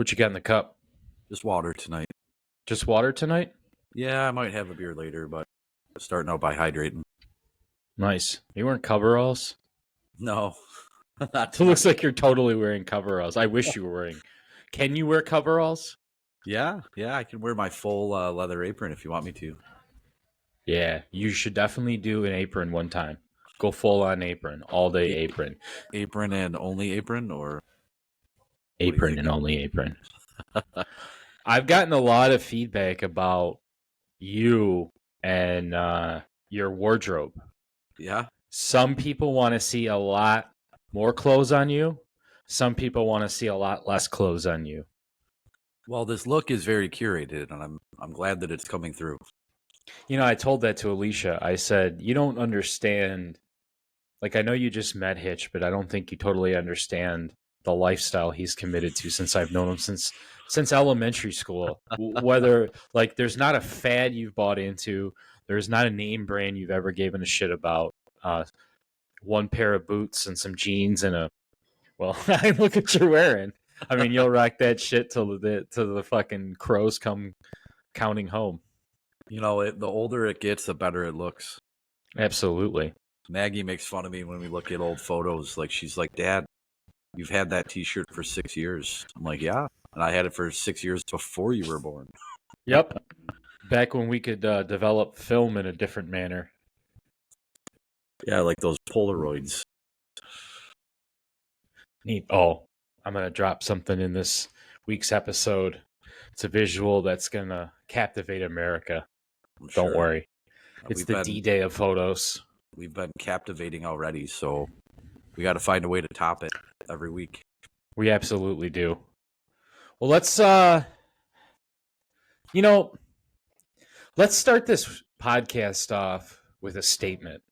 What you got in the cup? Just water tonight. Just water tonight? Yeah, I might have a beer later, but starting out by hydrating. Nice. You wearing coveralls? No, not It looks tonight. like you're totally wearing coveralls. I wish you were wearing. Can you wear coveralls? Yeah, I can wear my full leather apron if you want me to. Yeah, you should definitely do an apron one time. Go full on apron, all day A- apron. Apron and only apron, or what do you Apron think? and only apron. I've gotten a lot of feedback about you and your wardrobe. Yeah. Some people want to see a lot more clothes on you. Some people want to see a lot less clothes on you. Well, this look is very curated, and I'm glad that it's coming through. You know, I told that to Alicia. I said, you don't understand. Like, I know you just met Hitch, but I don't think you totally understand the lifestyle he's committed to since I've known him since elementary school. Whether like there's not a fad you've bought into, there's not a name brand you've ever given a shit about. One pair of boots and some jeans and a well, I look at you're wearing. I mean, you'll rock that shit till the fucking crows come counting home. You know, the older it gets, the better it looks. Absolutely. Maggie makes fun of me when we look at old photos. Like, she's like, "Dad, you've had that T-shirt for 6 years." I'm like, "Yeah," and I had it for 6 years before you were born. Yep. Back when we could develop film in a different manner. Yeah, like those Polaroids. Neat. Oh, I'm going to drop something in this week's episode. It's a visual that's going to captivate America. I'm Don't sure. worry. It's the D-Day of photos. We've been captivating already, so we got to find a way to top it every week. We absolutely do. Well, let's start this podcast off with a statement.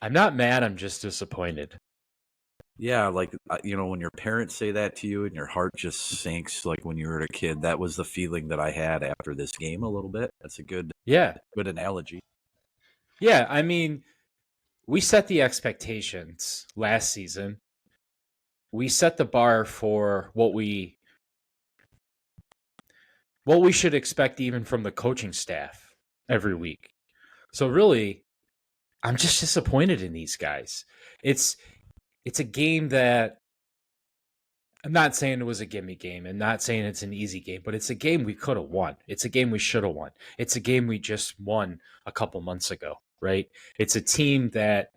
I'm not mad, I'm just disappointed. Yeah, like, when your parents say that to you and your heart just sinks, like when you were a kid, that was the feeling that I had after this game a little bit. That's a good analogy. Yeah, I mean, we set the expectations last season. We set the bar for what we should expect even from the coaching staff every week. So really, I'm just disappointed in these guys. It's a game that I'm not saying it was a gimme game and not saying it's an easy game, but it's a game we could have won. It's a game we should have won. It's a game we just won a couple months ago, right? It's a team that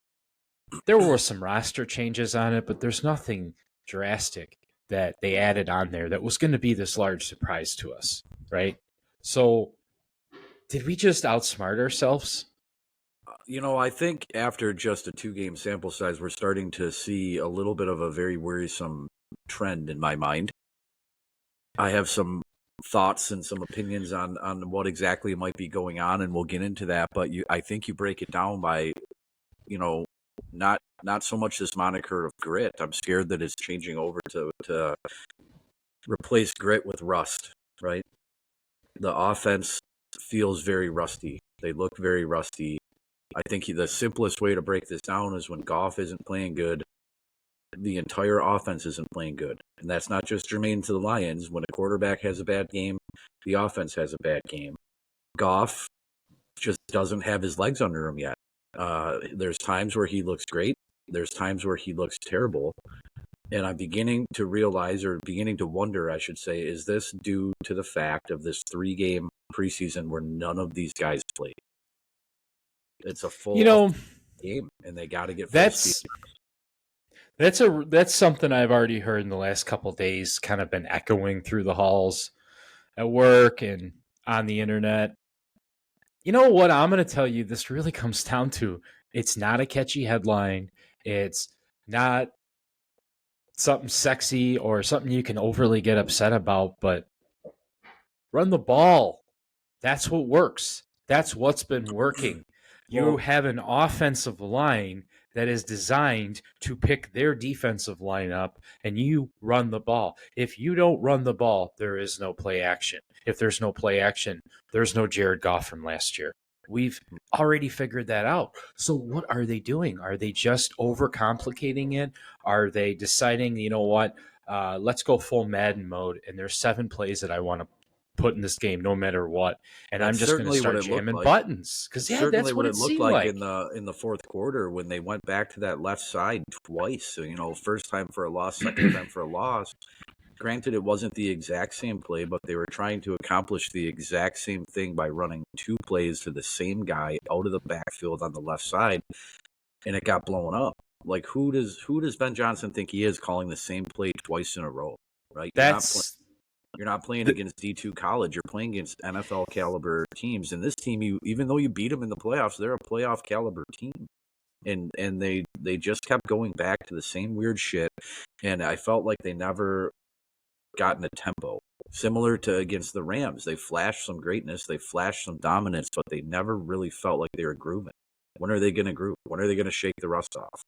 there were some roster changes on it, but there's nothing drastic that they added on there that was going to be this large surprise to us, right? So did we just outsmart ourselves? I think after just a 2-game sample size, we're starting to see a little bit of a very worrisome trend in my mind. I have some thoughts and some opinions on what exactly might be going on, and we'll get into that. But I think you break it down by, not so much this moniker of grit. I'm scared that it's changing over to replace grit with rust, right? The offense feels very rusty. They look very rusty. I think the simplest way to break this down is when Goff isn't playing good, the entire offense isn't playing good. And that's not just germane to the Lions. When a quarterback has a bad game, the offense has a bad game. Goff just doesn't have his legs under him yet. There's times where he looks great. There's times where he looks terrible. And I'm beginning to realize, or beginning to wonder, I should say, is this due to the fact of this 3-game preseason where none of these guys played? It's a full game, and they got to get full speed. That's something I've already heard in the last couple of days, kind of been echoing through the halls at work and on the internet. You know what I'm going to tell you, this really comes down to, it's not a catchy headline. It's not something sexy or something you can overly get upset about, but run the ball. That's what works. That's what's been working. You have an offensive line that is designed to pick their defensive line up, and you run the ball. If you don't run the ball, there is no play action. If there's no play action, there's no Jared Goff from last year. We've already figured that out. So what are they doing? Are they just overcomplicating it? Are they deciding, you know what, let's go full Madden mode, and there's 7 plays that I want to put in this game no matter what, and I'm That's just going to certainly what start it looked jamming like. buttons? Because, It's yeah, certainly that's what what it it looked seemed like like. in the fourth quarter when they went back to that left side twice. So, first time for a loss, second time for a loss. Granted, it wasn't the exact same play, but they were trying to accomplish the exact same thing by running 2 plays to the same guy out of the backfield on the left side, and it got blown up. Like who does Ben Johnson think he is calling the same play twice in a row? Right? That's You're not playing the, against D2 college. You're playing against NFL caliber teams. And this team, even though you beat them in the playoffs, they're a playoff caliber team. And they just kept going back to the same weird shit. And I felt like they never got in a tempo. Similar to against the Rams, they flashed some greatness, they flashed some dominance, but they never really felt like they were grooving. When are they going to groove? When are they going to shake the rust off?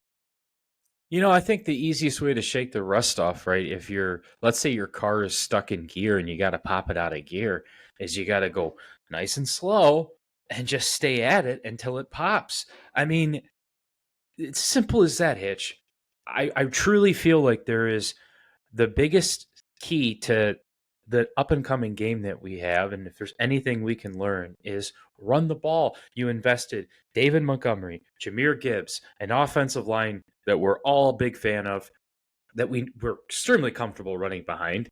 I think the easiest way to shake the rust off, right? If let's say your car is stuck in gear and you got to pop it out of gear, is you got to go nice and slow and just stay at it until it pops. I mean, it's simple as that, Hitch. I truly feel like there is the biggest key to the up and coming game that we have, and if there's anything we can learn, is run the ball. You invested David Montgomery, Jameer Gibbs, an offensive line that we're all a big fan of, that we're extremely comfortable running behind.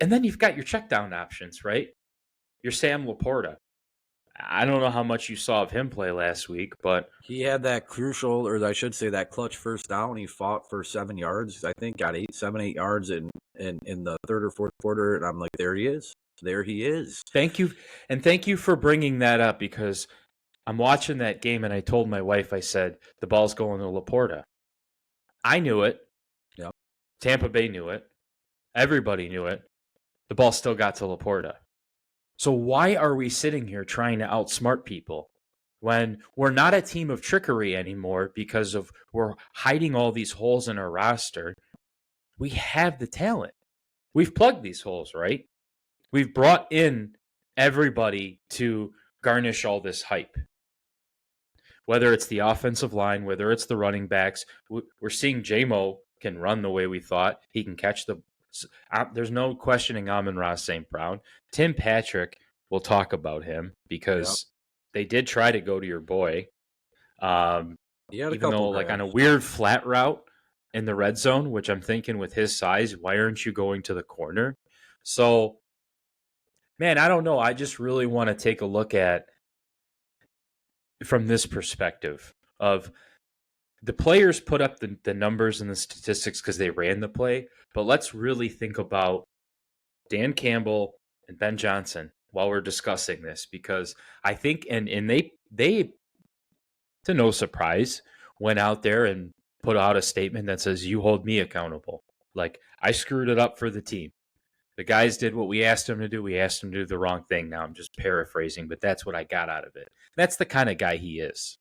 And then you've got your check down options, right? Your Sam Laporta. I don't know how much you saw of him play last week, but He had that crucial, or I should say, that clutch first down. He fought for 7 yards. I think got 8 yards in the third or fourth quarter, and I'm like, there he is. There he is. thank you. And thank you for bringing that up, because I'm watching that game and I told my wife, I said, the ball's going to Laporta. I knew it. Yep. Tampa Bay knew it. Everybody knew it. The ball still got to Laporta. So why are we sitting here trying to outsmart people when we're not a team of trickery anymore because of we're hiding all these holes in our roster? We have the talent. We've plugged these holes, right? We've brought in everybody to garnish all this hype. Whether it's the offensive line, whether it's the running backs, we're seeing J-Mo can run the way we thought. He can catch the. There's no questioning Amon-Ra St. Brown. Tim Patrick, we'll talk about him because they did try to go to your boy. Even though, like, on a weird flat route in the red zone, which I'm thinking with his size, why aren't you going to the corner? So, man, I don't know. I just really want to take a look at from this perspective of the players put up the numbers and the statistics because they ran the play, but let's really think about Dan Campbell and Ben Johnson while we're discussing this, because I think and they to no surprise went out there and put out a statement that says, you hold me accountable. Like, I screwed it up for the team. The guys did what we asked them to do. We asked them to do the wrong thing. Now I'm just paraphrasing, but that's what I got out of it. That's the kind of guy he is.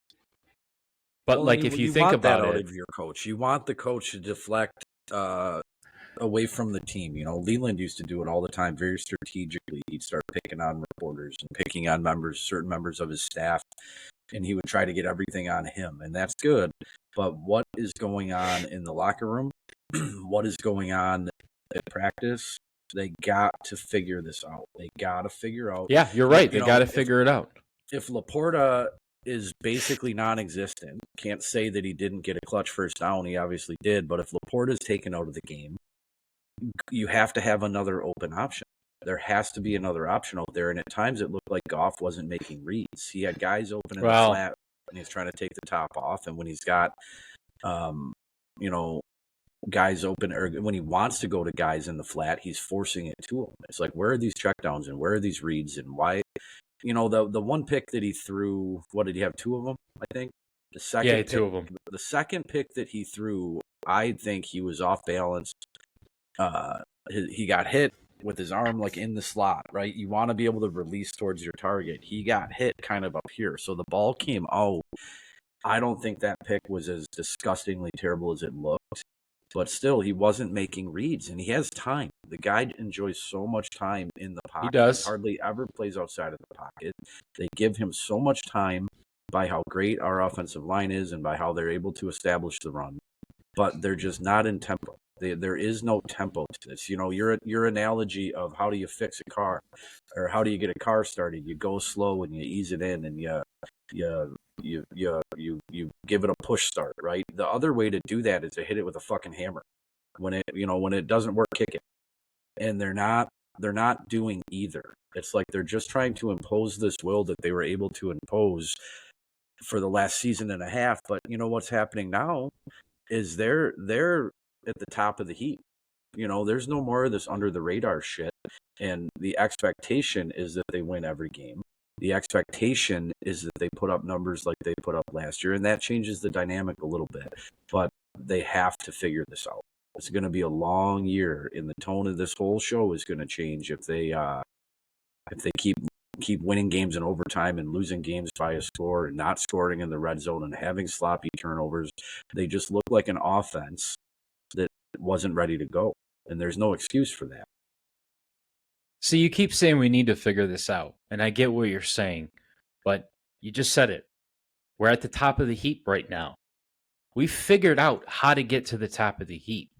But Well, like, if you think want about that out it, of your coach, you want the coach to deflect away from the team. Leland used to do it all the time, very strategically. He'd start picking on reporters and picking on certain members of his staff, and he would try to get everything on him, and that's good. But what is going on in the locker room? What is going on at practice? They got to figure this out. They got to figure out. yeah, you're right. They got to figure it out. If Laporta is basically non-existent, can't say that he didn't get a clutch first down. He obviously did. But if Laporta is taken out of the game, you have to have another open option. There has to be another option out there. And at times it looked like Goff wasn't making reads. He had guys open in the flat and he's trying to take the top off. And when he's got, guys open, or when he wants to go to guys in the flat, he's forcing it to them. It's like, where are these checkdowns and where are these reads and why? The one pick that he threw, what did he have? 2 of them, I think? The second pick, 2 of them. The second pick that he threw, I think he was off balance. He got hit with his arm like in the slot, right? You want to be able to release towards your target. He got hit kind of up here. So the ball came out. I don't think that pick was as disgustingly terrible as it looked. but still he wasn't making reads, and he has time. The guy enjoys so much time in the He pocket. He does. hardly ever plays outside of the pocket. They give him so much time by how great our offensive line is and by how they're able to establish the run, but they're just not in tempo. There is no tempo to this. You know, your analogy of how do you fix a car, or how do you get a car started? You go slow and you ease it in, and you give it a push start, right? The other way to do that is to hit it with a fucking hammer. When it doesn't work, kick it. And they're not doing either. It's like they're just trying to impose this will that they were able to impose for the last season and a half. But you know what's happening now is they're at the top of the heap. You know, there's no more of this under the radar shit. And the expectation is that they win every game. The expectation is that they put up numbers like they put up last year, and that changes the dynamic a little bit. But they have to figure this out. It's going to be a long year, and the tone of this whole show is going to change if they keep winning games in overtime and losing games by a score and not scoring in the red zone and having sloppy turnovers. They just look like an offense that wasn't ready to go, and there's no excuse for that. See, you keep saying we need to figure this out, and I get what you're saying, but you just said it. We're at the top of the heap right now. We figured out how to get to the top of the heap.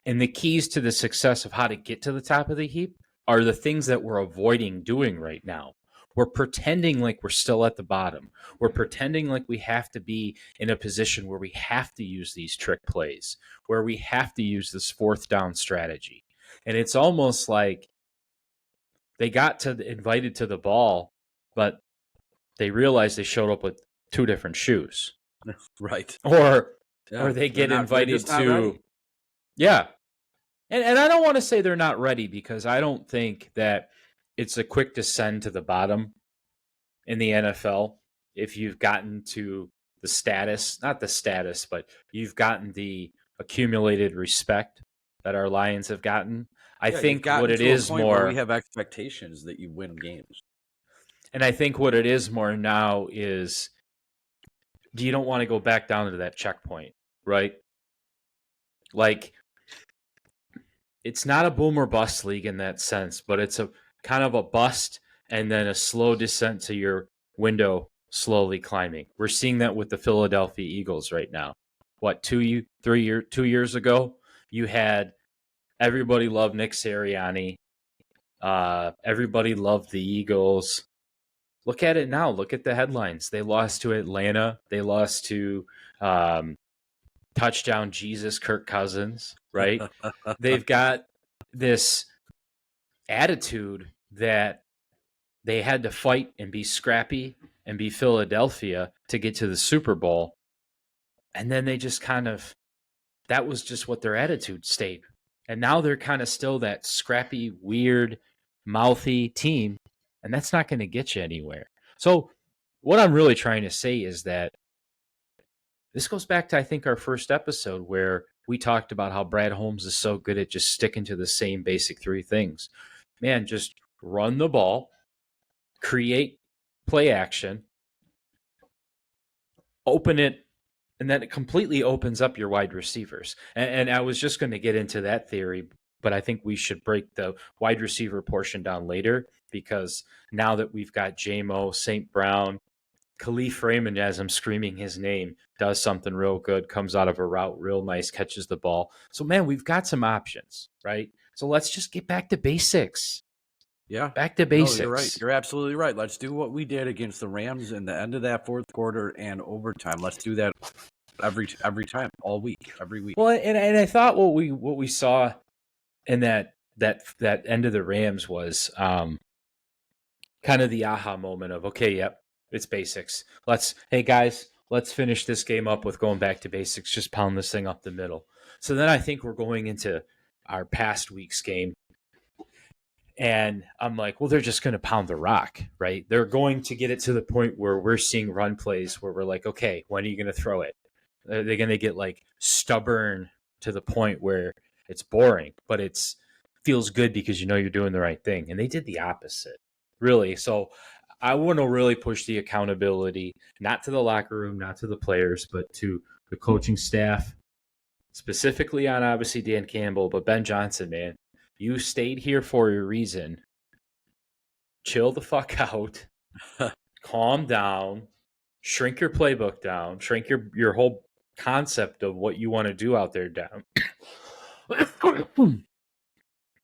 And the keys to the success of how to get to the top of the heap are the things that we're avoiding doing right now. We're pretending like we're still at the bottom. We're pretending like we have to be in a position where we have to use these trick plays, where we have to use this fourth down strategy. And it's almost like they got invited to the ball, but they realized they showed up with two different shoes. Right. Or Yeah, they get they're invited just not to ready. yeah. And I don't want to say they're not ready, because I don't think that it's a quick descend to the bottom in the NFL if you've gotten to the status, not the status, but you've gotten the accumulated respect that our Lions have gotten. I Yeah, you've think gotten what it to a is point where we more, have expectations that you win games. and I think what it is more now is you don't want to go back down to that checkpoint, right? Like, it's not a boom or bust league in that sense, but it's a kind of a bust and then a slow descent to your window slowly climbing. We're seeing that with the Philadelphia Eagles right now. What, 2 years ago, you had everybody loved Nick Sirianni. Everybody loved the Eagles. Look at it now. Look at the headlines. They lost to Atlanta. They lost to touchdown Jesus Kirk Cousins, right? They've got this attitude that they had to fight and be scrappy and be Philadelphia to get to the Super Bowl. And then they just that was just what their attitude stayed. And now they're kind of still that scrappy, weird, mouthy team. And that's not going to get you anywhere. So what I'm really trying to say is that this goes back to, I think, our first episode where we talked about how Brad Holmes is so good at just sticking to the same basic three things. Man, just run the ball, create play action, open it, and then it completely opens up your wide receivers. And I was just going to get into that theory, but I think we should break the wide receiver portion down later, because now that we've got J-Mo, St. Brown, Khalif Raymond, as I'm screaming his name, does something real good, comes out of a route real nice, catches the ball. So, man, we've got some options, right? So let's just get back to basics. Yeah. Back to basics. No, you're right. You're absolutely right. Let's do what we did against the Rams in the end of that fourth quarter and overtime. Let's do that every time, all week, every week. Well, and I thought what we saw in that end of the Rams was kind of the aha moment of, okay, yep, it's basics. Hey guys, let's finish this game up with going back to basics. Just pound this thing up the middle. So then I think we're going into our past week's game, and I'm like, well, they're just going to pound the rock, right? They're going to get it to the point where we're seeing run plays where we're like, okay, when are you going to throw it? They're going to get like stubborn to the point where it's boring, but it's feels good because you know you're doing the right thing. And they did the opposite, really. So I want to really push the accountability, not to the locker room, not to the players, but to the coaching staff specifically on obviously Dan Campbell, but Ben Johnson, man, you stayed here for a reason. Chill the fuck out, calm down, shrink your playbook down, shrink your whole concept of what you want to do out there down,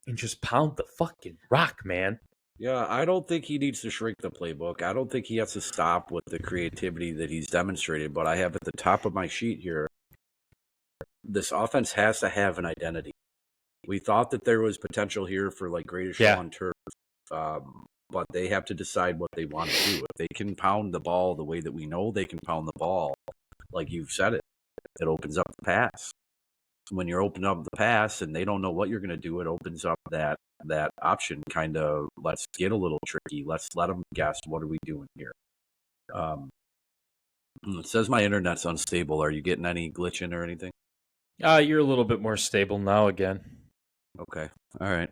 and just pound the fucking rock, man. Yeah, I don't think he needs to shrink the playbook. I don't think he has to stop with the creativity that he's demonstrated. But I have at the top of my sheet here, this offense has to have an identity. We thought that there was potential here for like greatest show on turf, but they have to decide what they want to do. If they can pound the ball the way that we know they can pound the ball, like you've said it opens up the pass. When you're opening up the pass and they don't know what you're going to do, it opens up that option. Kind of, let's get a little tricky. Let's let them guess. What are we doing here? It says my internet's unstable. Are you getting any glitching or anything? You're a little bit more stable now again. Okay. All right.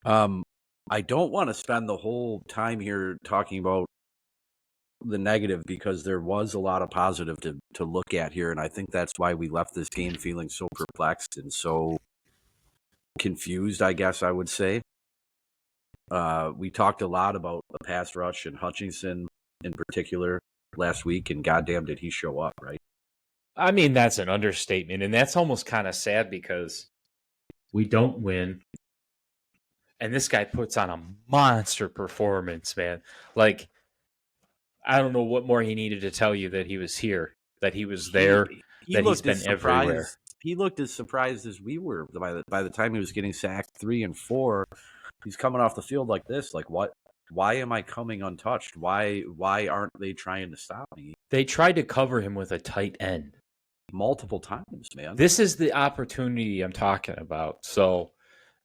I don't want to spend the whole time here talking about the negative because there was a lot of positive to look at here, and I think that's why we left this game feeling so perplexed and so confused, I guess I would say. We talked a lot about the pass rush and Hutchinson in particular last week, and goddamn did he show up, right? I mean, that's an understatement, and that's almost kind of sad because we don't win, and this guy puts on a monster performance, man. Like, I don't know what more he needed to tell you that he was here, that he was there, that he's been everywhere. He looked as surprised as we were by the time he was getting sacked 3 and 4. He's coming off the field like this. Like, what? Why am I coming untouched? Why aren't they trying to stop me? They tried to cover him with a tight end multiple times, man. This is the opportunity I'm talking about. So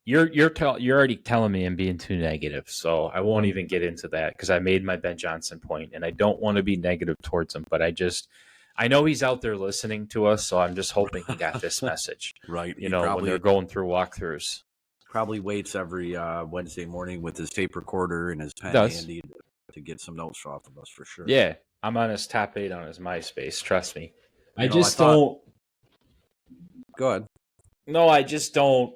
you're already telling me I'm being too negative. So I won't even get into that because I made my Ben Johnson point, and I don't want to be negative towards him. But I know he's out there listening to us, so I'm just hoping he got this message. Right. You know, when they're going through walkthroughs. Probably waits every Wednesday morning with his tape recorder and his pen handy to get some notes off of us for sure. Yeah, I'm on his top 8 on his MySpace. Trust me. I don't. Go ahead. No, I just don't.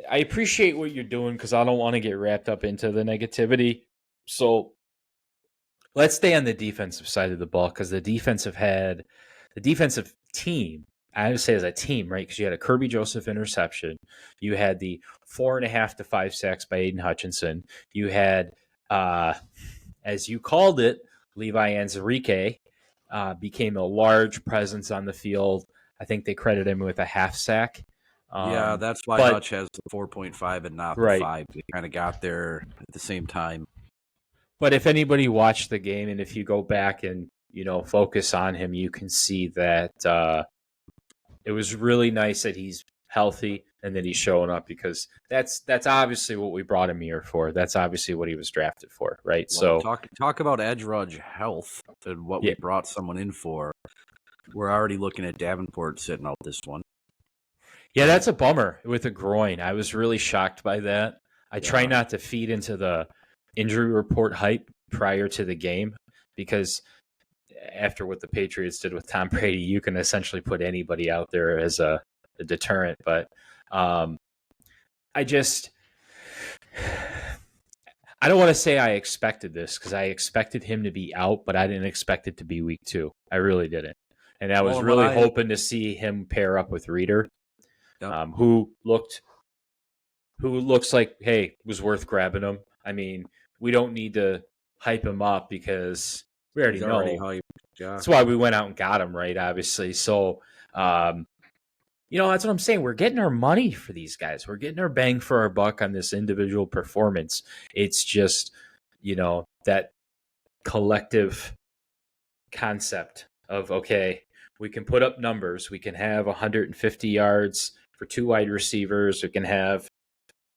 I appreciate what you're doing because I don't want to get wrapped up into the negativity. So let's stay on the defensive side of the ball because the defensive team, I would say as a team, right? Because you had a Kirby Joseph interception. You had the 4.5 to 5 sacks by Aiden Hutchinson. You had, as you called it, Levi Anzarike became a large presence on the field. I think they credit him with a half sack. Yeah, that's why Hutch has the 4.5 and not the 5. They kind of got there at the same time. But if anybody watched the game and if you go back and, focus on him, you can see that it was really nice that he's healthy and that he's showing up because that's obviously what we brought him here for. That's obviously what he was drafted for, right? Well, so talk about edge rush health and what we brought someone in for. We're already looking at Davenport sitting out this one. Yeah, that's a bummer with a groin. I was really shocked by that. I try not to feed into the injury report hype prior to the game because after what the Patriots did with Tom Brady, you can essentially put anybody out there as a deterrent. But I don't want to say I expected this because I expected him to be out, but I didn't expect it to be week 2. I really didn't. And I was really hoping to see him pair up with Reeder. Who looks like, hey, was worth grabbing him. I mean, we don't need to hype him up because we already know. That's why we went out and got him, right? Obviously. So, that's what I'm saying. We're getting our money for these guys. We're getting our bang for our buck on this individual performance. It's just, that collective concept of, okay, we can put up numbers. We can have 150 yards for 2 wide receivers. We can have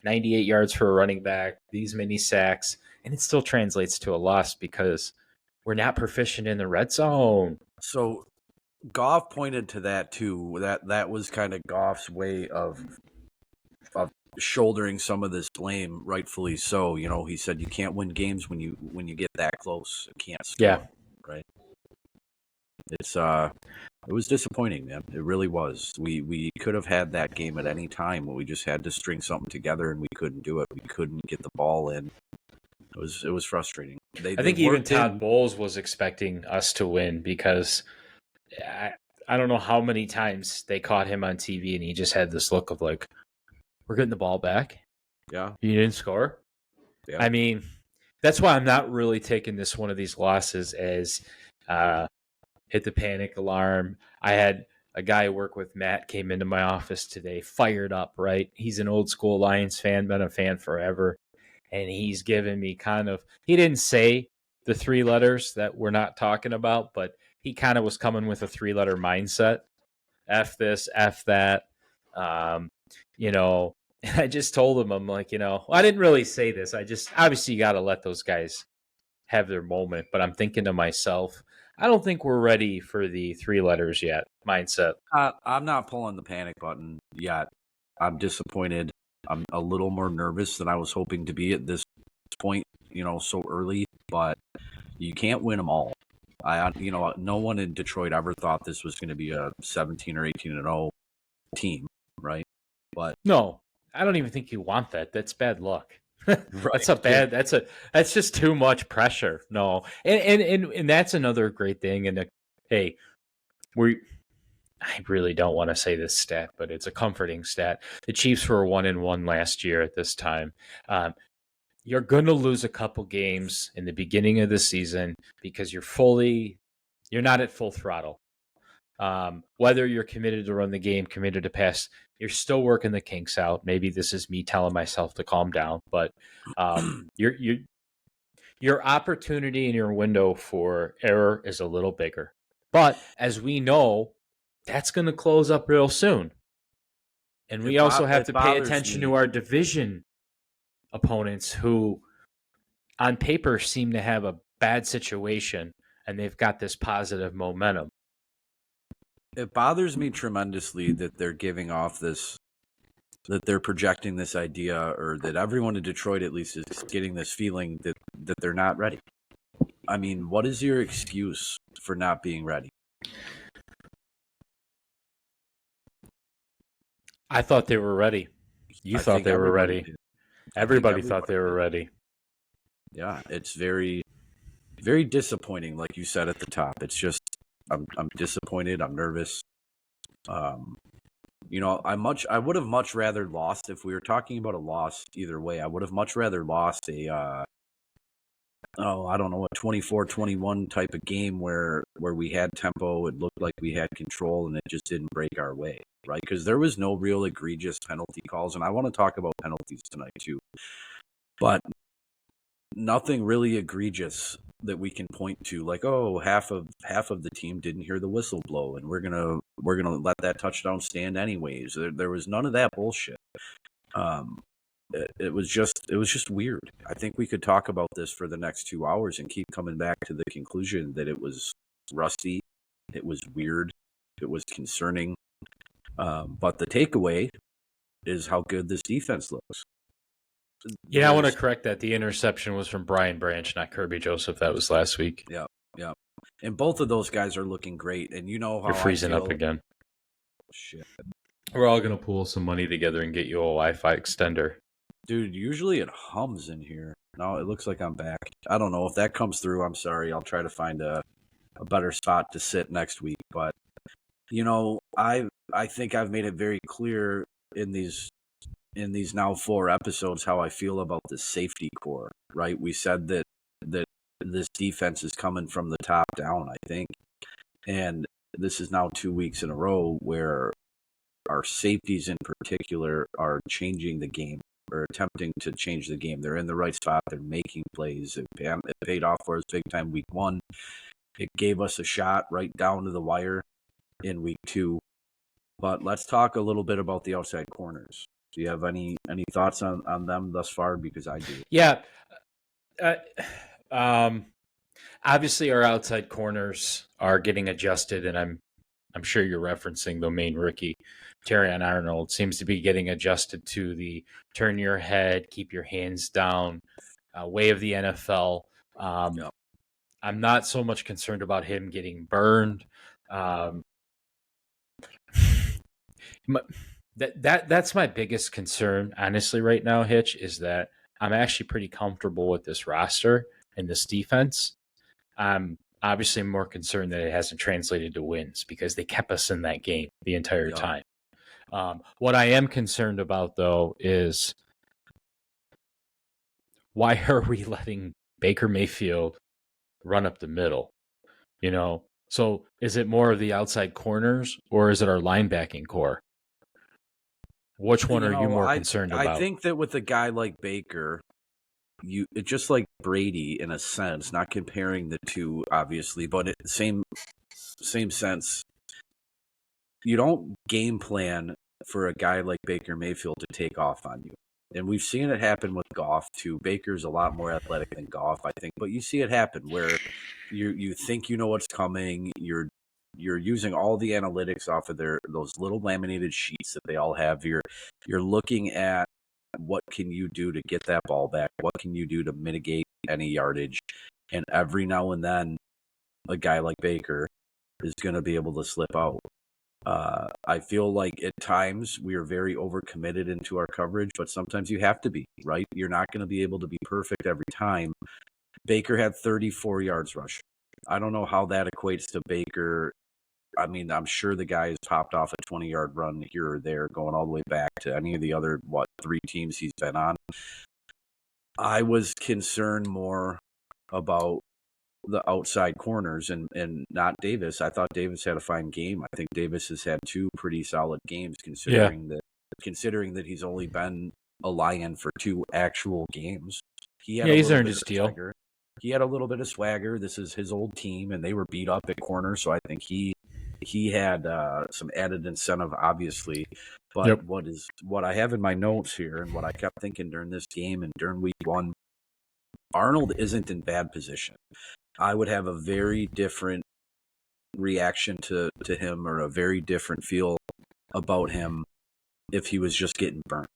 98 yards for a running back, these many sacks, and it still translates to a loss because we're not proficient in the red zone. So Goff pointed to that too. That was kind of Goff's way of shouldering some of this blame, rightfully so. He said you can't win games when you get that close. You can't score, right? It was disappointing, man. It really was. We could have had that game at any time. We just had to string something together, and we couldn't do it. We couldn't get the ball in. It was frustrating. I think even Todd Bowles was expecting us to win because I don't know how many times they caught him on TV and he just had this look of like, we're getting the ball back. Yeah. You didn't score. Yeah. I mean, that's why I'm not really taking this one of these losses as hit the panic alarm. I had a guy I work with, Matt, came into my office today, fired up, right? He's an old school Lions fan, been a fan forever. And he's given me he didn't say the 3 letters that we're not talking about, but he kind of was coming with a 3-letter mindset. F this, F that. I just told him, I'm like, I didn't really say this. Obviously you got to let those guys have their moment, but I'm thinking to myself, I don't think we're ready for the 3 letters yet mindset. I'm not pulling the panic button yet. I'm disappointed. I'm a little more nervous than I was hoping to be at this point, so early, but you can't win them all. No one in Detroit ever thought this was going to be a 17 or 18-0 team, right? But no, I don't even think you want that. That's bad luck. Right. That's just too much pressure. No. And that's another great thing. And hey, I really don't want to say this stat, but it's a comforting stat. The Chiefs were 1-1 last year at this time. You're going to lose a couple games in the beginning of the season because you're not at full throttle. Whether you're committed to run the game, committed to pass, you're still working the kinks out. Maybe this is me telling myself to calm down, but your opportunity and your window for error is a little bigger. But as we know, that's going to close up real soon. And we also have to pay attention to our division opponents who, on paper, seem to have a bad situation, and they've got this positive momentum. It bothers me tremendously that they're giving off this, that they're projecting this idea, or that everyone in Detroit at least is getting this feeling that they're not ready. I mean, what is your excuse for not being ready? I thought they were ready. You thought they were ready. Everybody thought they were ready. Yeah, it's very, very disappointing, like you said at the top. It's just, I'm disappointed. I'm nervous. I would have much rather lost, if we were talking about a loss either way. I would have much rather lost a 24-21 type of game where we had tempo, it looked like we had control, and it just didn't break our way, right? Because there was no real egregious penalty calls, and I want to talk about penalties tonight too. But nothing really egregious that we can point to, like, oh, half of the team didn't hear the whistle blow, and we're gonna let that touchdown stand anyways. There was none of that bullshit. It was just weird. I think we could talk about this for the next 2 hours and keep coming back to the conclusion that it was rusty, it was weird, it was concerning. But the takeaway is how good this defense looks. Yeah, I want to correct that. The interception was from Brian Branch, not Kirby Joseph. That was last week. Yeah. And both of those guys are looking great. And you know how you're freezing up again. Shit. We're all going to pool some money together and get you a Wi-Fi extender. Dude, usually it hums in here. No, it looks like I'm back. I don't know if that comes through. I'm sorry. I'll try to find a better spot to sit next week. But, I think I've made it very clear in these now 4 episodes how I feel about the safety core, right? We said that this defense is coming from the top down, I think. And this is now 2 weeks in a row where our safeties in particular are changing the game, or attempting to change the game. They're in the right spot. They're making plays. It paid off for us big time week 1. It gave us a shot right down to the wire in week 2. But let's talk a little bit about the outside corners. Do you have any thoughts on them thus far? Because I do. Yeah. Obviously, our outside corners are getting adjusted, and I'm sure you're referencing the main rookie, Terrion Arnold, seems to be getting adjusted to the turn your head, keep your hands down way of the NFL. I'm not so much concerned about him getting burned. Um, that's my biggest concern, honestly, right now, Hitch, is that I'm actually pretty comfortable with this roster and this defense. I'm obviously more concerned that it hasn't translated to wins because they kept us in that game the entire Yeah. time. What I am concerned about, though, is why are we letting Baker Mayfield run up the middle? You know, so is it more of the outside corners or is it our linebacking core? Which one You are you know, more I concerned I about? think that with a guy like Baker, it's just like Brady in a sense, not comparing the two, obviously, but same sense. You don't game plan for a guy like Baker Mayfield to take off on you. And we've seen it happen with Goff too. Baker's a lot more athletic than Goff, I think, but you see it happen where you think you know what's coming. You're using all the analytics off of those little laminated sheets that they all have. You're looking at what can you do to get that ball back? What can you do to mitigate any yardage? And every now and then, a guy like Baker is going to be able to slip out. I feel like at times we are very overcommitted into our coverage, but sometimes you have to be, right? You're not going to be able to be perfect every time. Baker had 34 yards rush. I don't know how that equates to Baker. I mean, I'm sure the guy has popped off a 20-yard run here or there, going all the way back to any of the other, 3 teams he's been on. I was concerned more about the outside corners and not Davis. I thought Davis had a fine game. I think Davis has had 2 pretty solid games Yeah. considering that he's only been a Lion for 2 actual games. He had Yeah, a he's little earned bit his of deal. swagger. He had a little bit of swagger. This is his old team, and they were beat up at corner, so I think he had some added incentive, obviously. But Yep. what I have in my notes here, and what I kept thinking during this game and during week 1, Arnold isn't in bad position. I would have a very different reaction to him, or a very different feel about him if he was just getting burnt.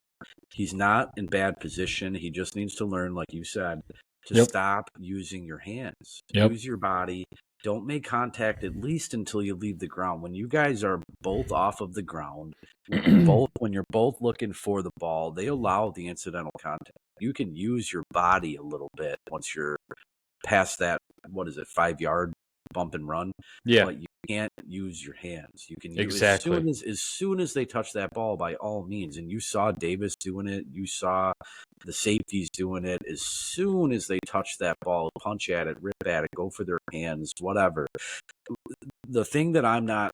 He's not in bad position. He just needs to learn, like you said, to Yep. stop using your hands. Yep. Use your body. Don't make contact at least until you leave the ground. When you guys are both off of the ground, when you're both looking for the ball, they allow the incidental contact. You can use your body a little bit once you're past that, 5-yard bump and run, Yeah, but you can't use your hands. You can use exactly. as soon as they touch that ball, by all means. And you saw Davis doing it. You saw the safeties doing it. As soon as they touch that ball, punch at it, rip at it, go for their hands, whatever. The thing that I'm not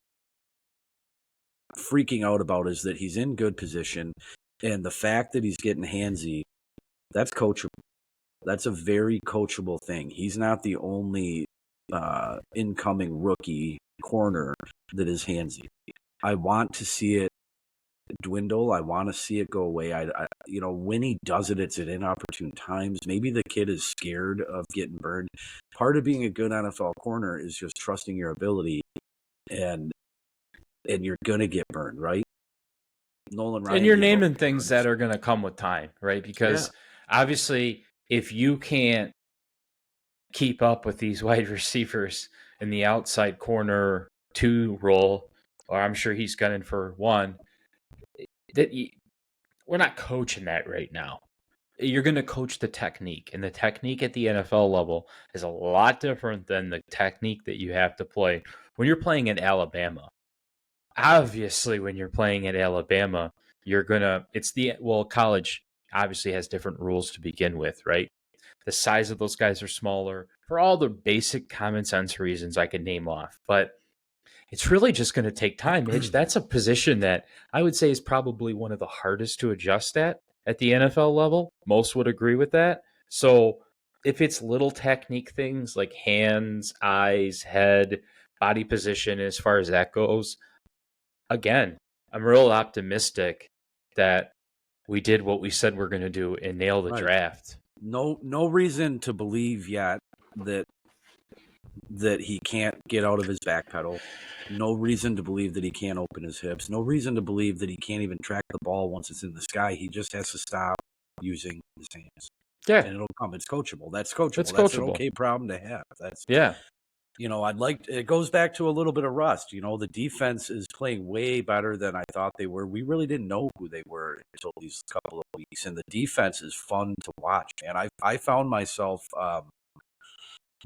freaking out about is that he's in good position, and the fact that he's getting handsy, that's coachable. That's a very coachable thing. He's not the only incoming rookie corner that is handsy. I want to see it dwindle. I want to see it go away. When he does it, it's at inopportune times. Maybe the kid is scared of getting burned. Part of being a good NFL corner is just trusting your ability, and you're gonna get burned, right? Nolan And Ryan you're gave up naming things yards. that are going to come with time, right? Yeah, Because obviously, if you can't keep up with these wide receivers in the outside corner 2 role, or I'm sure he's gunning for 1, that we're not coaching that right now. You're going to coach the technique, and the technique at the NFL level is a lot different than the technique that you have to play when you're playing at Alabama. Obviously, when you're playing at Alabama, you're going to, college obviously has different rules to begin with, right? The size of those guys are smaller for all the basic common sense reasons I could name off. But it's really just going to take time, Mitch. That's a position that I would say is probably one of the hardest to adjust at the NFL level. Most would agree with that. So if it's little technique things like hands, eyes, head, body position, as far as that goes, again, I'm real optimistic that we did what we said we're going to do and nail the right. draft. No reason to believe yet that he can't get out of his back pedal. No reason to believe that he can't open his hips. No reason to believe that he can't even track the ball once it's in the sky. He just has to stop using his hands. Yeah, and it'll come. It's coachable. That's coachable. it's That's an coachable. okay problem to have. That's Yeah. it goes back to a little bit of rust. The defense is playing way better than I thought they were. We really didn't know who they were until these couple of weeks, and the defense is fun to watch. And I found myself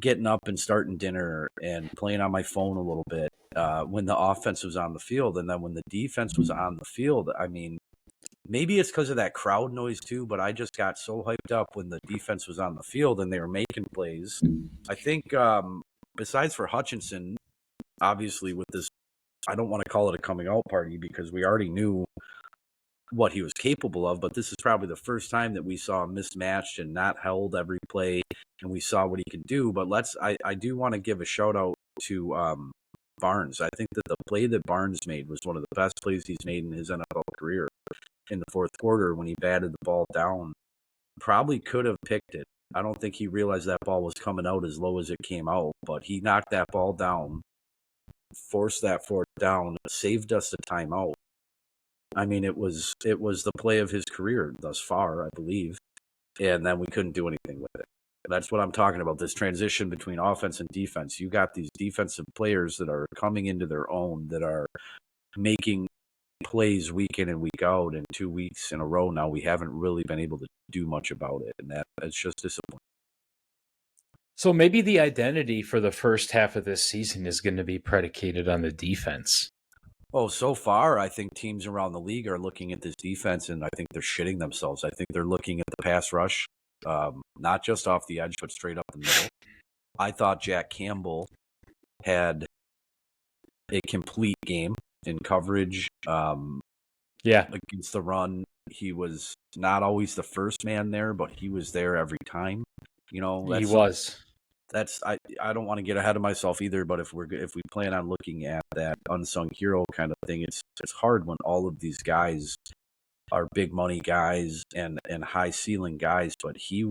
getting up and starting dinner and playing on my phone a little bit when the offense was on the field, and then when the defense was on the field. I mean, maybe it's because of that crowd noise too, but I just got so hyped up when the defense was on the field and they were making plays. I think besides for Hutchinson, obviously with this, I don't want to call it a coming out party because we already knew what he was capable of, but this is probably the first time that we saw him mismatched and not held every play, and we saw what he could do. But I do want to give a shout out to Barnes. I think that the play that Barnes made was one of the best plays he's made in his NFL career in the fourth quarter when he batted the ball down. Probably could have picked it. I don't think he realized that ball was coming out as low as it came out, but he knocked that ball down, forced that fourth down, saved us a timeout. I mean, it was the play of his career thus far, I believe, and then we couldn't do anything with it. That's what I'm talking about, this transition between offense and defense. You got these defensive players that are coming into their own, that are making plays week in and week out, and 2 weeks in a row now we haven't really been able to do much about it, and that's just disappointing. So maybe the identity for the first half of this season is going to be predicated on the defense. Oh, so far, I think teams around the league are looking at this defense, and I think they're shitting themselves. I think they're looking at the pass rush, not just off the edge, but straight up the middle. I thought Jack Campbell had a complete game in coverage. Against the run, he was not always the first man there, but he was there every time. He was. I don't want to get ahead of myself either, but if we plan on looking at that unsung hero kind of thing, it's hard when all of these guys are big money guys and high ceiling guys, but he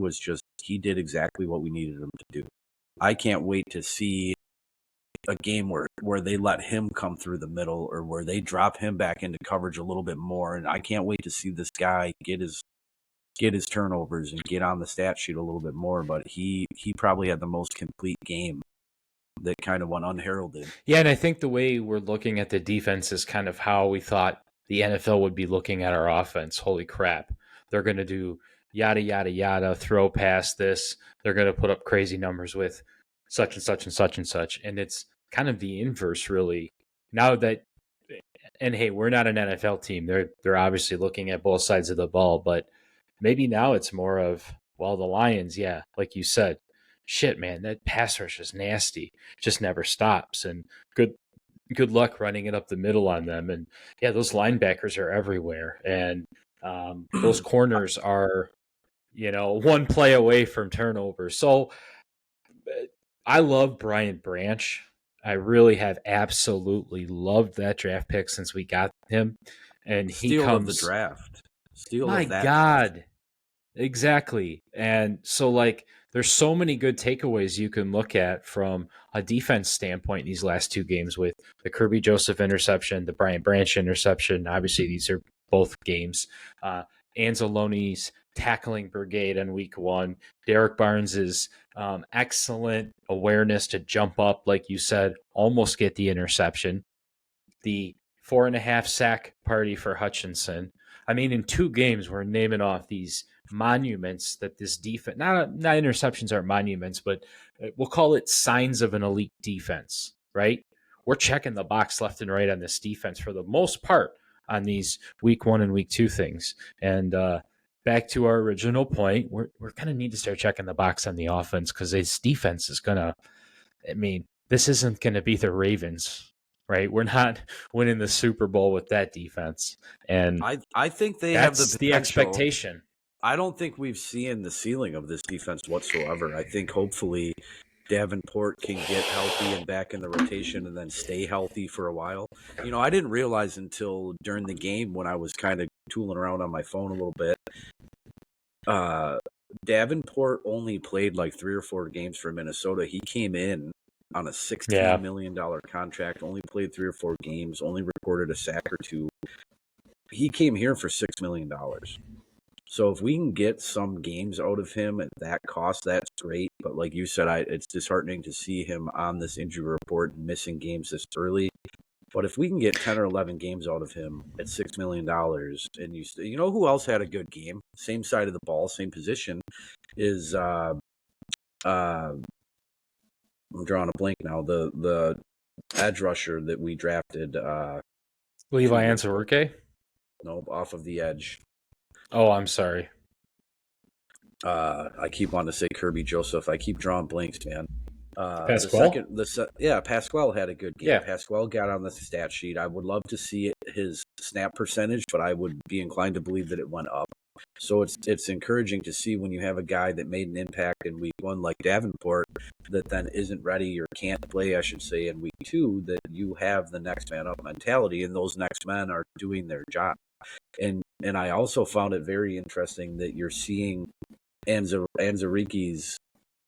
did exactly what we needed him to do. I can't wait to see a game where they let him come through the middle or where they drop him back into coverage a little bit more, and I can't wait to see this guy get his turnovers and get on the stat sheet a little bit more, but he probably had the most complete game that kind of went unheralded. Yeah, and I think the way we're looking at the defense is kind of how we thought the NFL would be looking at our offense. Holy crap. They're going to do yada, yada, yada, throw past this. They're going to put up crazy numbers with such and such and such and such. And it's kind of the inverse, really. Now that, and hey, we're not an NFL team. They're obviously looking at both sides of the ball, but maybe now it's more of, well, the Lions, yeah, like you said, shit, man, that pass rush is nasty. Just never stops. And good luck running it up the middle on them. And yeah, those linebackers are everywhere. And those corners are, one play away from turnover. So I love Brian Branch. I really have absolutely loved that draft pick since we got him. And Steal of the draft. Steal my of that God. draft. Exactly. And so there's so many good takeaways you can look at from a defense standpoint in these last two games, with the Kirby Joseph interception, the Brian Branch interception. Obviously, these are both games. Anzalone's tackling brigade in week one. Derek Barnes's excellent awareness to jump up, like you said, almost get the interception. The 4.5 sack party for Hutchinson. I mean, in two games, we're naming off these monuments that this defense, not interceptions aren't monuments, but we'll call it signs of an elite defense, right? We're checking the box left and right on this defense for the most part on these week one and week two things. And back to our original point, we're going to need to start checking the box on the offense, because this defense is going to, this isn't going to be the Ravens, right? We're not winning the Super Bowl with that defense. And I think they have the expectation. I don't think we've seen the ceiling of this defense whatsoever. I think hopefully Davenport can get healthy and back in the rotation and then stay healthy for a while. I didn't realize until during the game when I was kind of tooling around on my phone a little bit, Davenport only played like 3 or 4 games for Minnesota. He came in on a $16 million contract, only played 3 or 4 games, only recorded a sack or 2. He came here for $6 million. So if we can get some games out of him at that cost, that's great. But like you said, it's disheartening to see him on this injury report and missing games this early. But if we can get 10 or 11 games out of him at $6 million, and you know who else had a good game, same side of the ball, same position, is I'm drawing a blank now. The edge rusher that we drafted, Levi Anzaruke? nope, off of the edge. Oh, I'm sorry. I keep wanting to say Kirby Joseph. I keep drawing blanks, man. Pasquale? Pasquale had a good game. Yeah. Pasquale got on the stat sheet. I would love to see his snap percentage, but I would be inclined to believe that it went up. So it's encouraging to see when you have a guy that made an impact in week 1 like Davenport that then isn't ready or can't play, I should say, in week 2, that you have the next man up mentality, and those next men are doing their job. And I also found it very interesting that you're seeing Anzariki's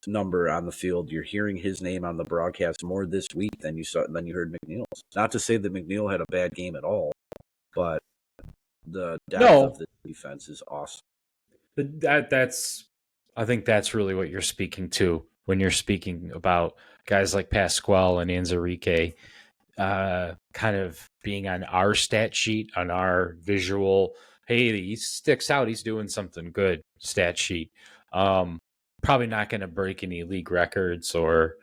number on the field. You're hearing his name on the broadcast more this week than you heard McNeil's. Not to say that McNeil had a bad game at all, but the depth of the defense is awesome. I think that's really what you're speaking to when you're speaking about guys like Pasquale and Anzarike kind of being on our stat sheet, on our visual, hey, he sticks out, he's doing something good stat sheet. Probably not going to break any league records or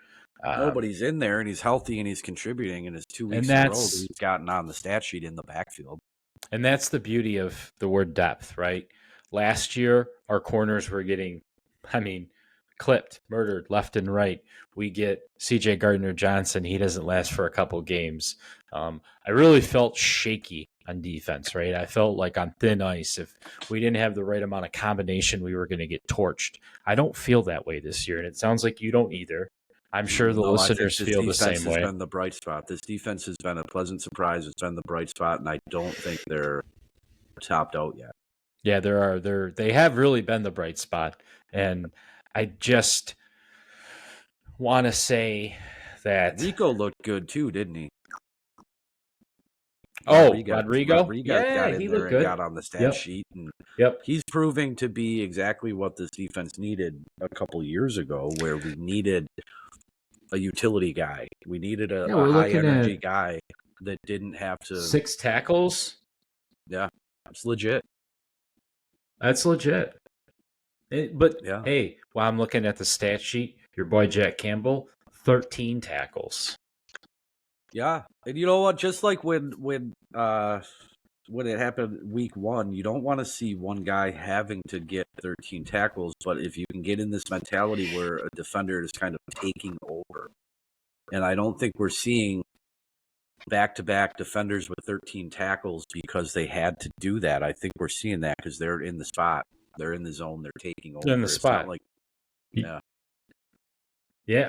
nobody's in there, and he's healthy and he's contributing in his 2 weeks in a row that he's gotten on the stat sheet in the backfield. And that's the beauty of the word depth, right? Last year, our corners were getting, clipped, murdered left and right. We get CJ Gardner-Johnson. He doesn't last for a couple games. I really felt shaky on defense, right? I felt like on thin ice. If we didn't have the right amount of combination, we were going to get torched. I don't feel that way this year, and it sounds like you don't either. I'm sure the listeners feel the same way. This defense has been the bright spot. This defense has been a pleasant surprise. It's been the bright spot, and I don't think they're topped out yet. Yeah, they have really been the bright spot, and I just want to say that Rico looked good too, didn't he? Rodrigo? Yeah, he looked good. Got on the stat sheet, and he's proving to be exactly what this defense needed a couple years ago, where we needed a utility guy. We needed a high-energy guy that didn't have to... 6 tackles? Yeah, it's legit. That's legit. Hey, while I'm looking at the stat sheet, your boy Jack Campbell, 13 tackles. Yeah, and you know what? Just like when it happened week 1, you don't want to see one guy having to get 13 tackles, but if you can get in this mentality where a defender is kind of taking over, and I don't think we're seeing back-to-back defenders with 13 tackles because they had to do that. I think we're seeing that because they're in the spot. They're in the zone. They're taking over. They're in the spot. Yeah.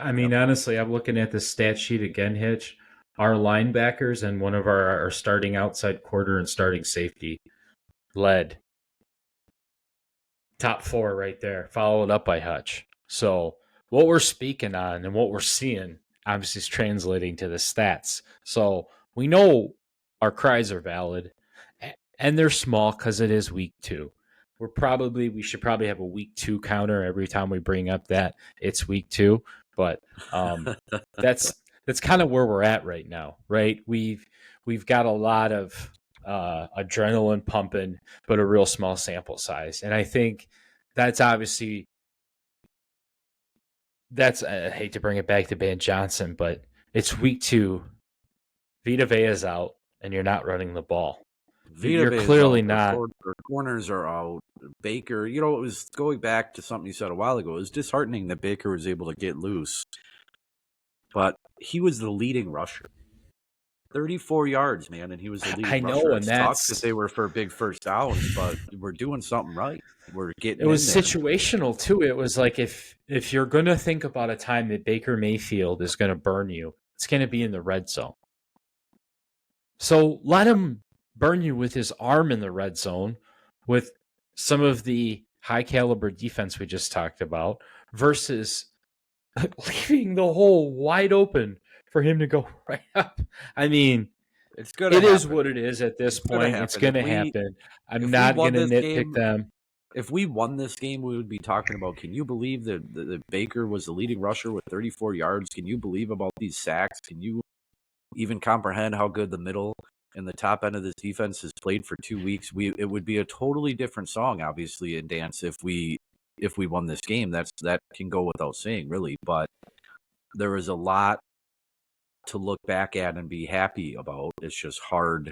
Honestly, I'm looking at the stat sheet again, Hitch. Our linebackers and one of our starting outside quarter and starting safety led. Top 4 right there, followed up by Hutch. So what we're speaking on and what we're seeing obviously is translating to the stats. So we know our cries are valid, and they're small because it is week 2. We should probably have a week 2 counter every time we bring up that it's week 2. But that's kind of where we're at right now, right? We've got a lot of adrenaline pumping, but a real small sample size, and I think that's obviously. I hate to bring it back to Ben Johnson, but it's week 2. Vita Vea's out, and you're not running the ball. You're clearly not. Our corners are out. Baker, it was going back to something you said a while ago. It was disheartening that Baker was able to get loose, but he was the leading rusher. 34 yards, man, and he was the leading rusher. I know, and that's that they were for big first downs, but we're doing something right. We're getting. It was situational too. It was like if you're going to think about a time that Baker Mayfield is going to burn you, it's going to be in the red zone. So let him burn you with his arm in the red zone, with some of the high caliber defense we just talked about, versus leaving the hole wide open for him to go right up. It's good. It is what it is at this point. It's going to happen. I'm not going to nitpick them. If we won this game, we would be talking about, can you believe that Baker was the leading rusher with 34 yards? Can you believe about these sacks? Can you even comprehend how good the middle and the top end of this defense has played for 2 weeks? It would be a totally different song, obviously, in dance if we won this game. That can go without saying, really. But there is a lot to look back at and be happy about. It's just hard.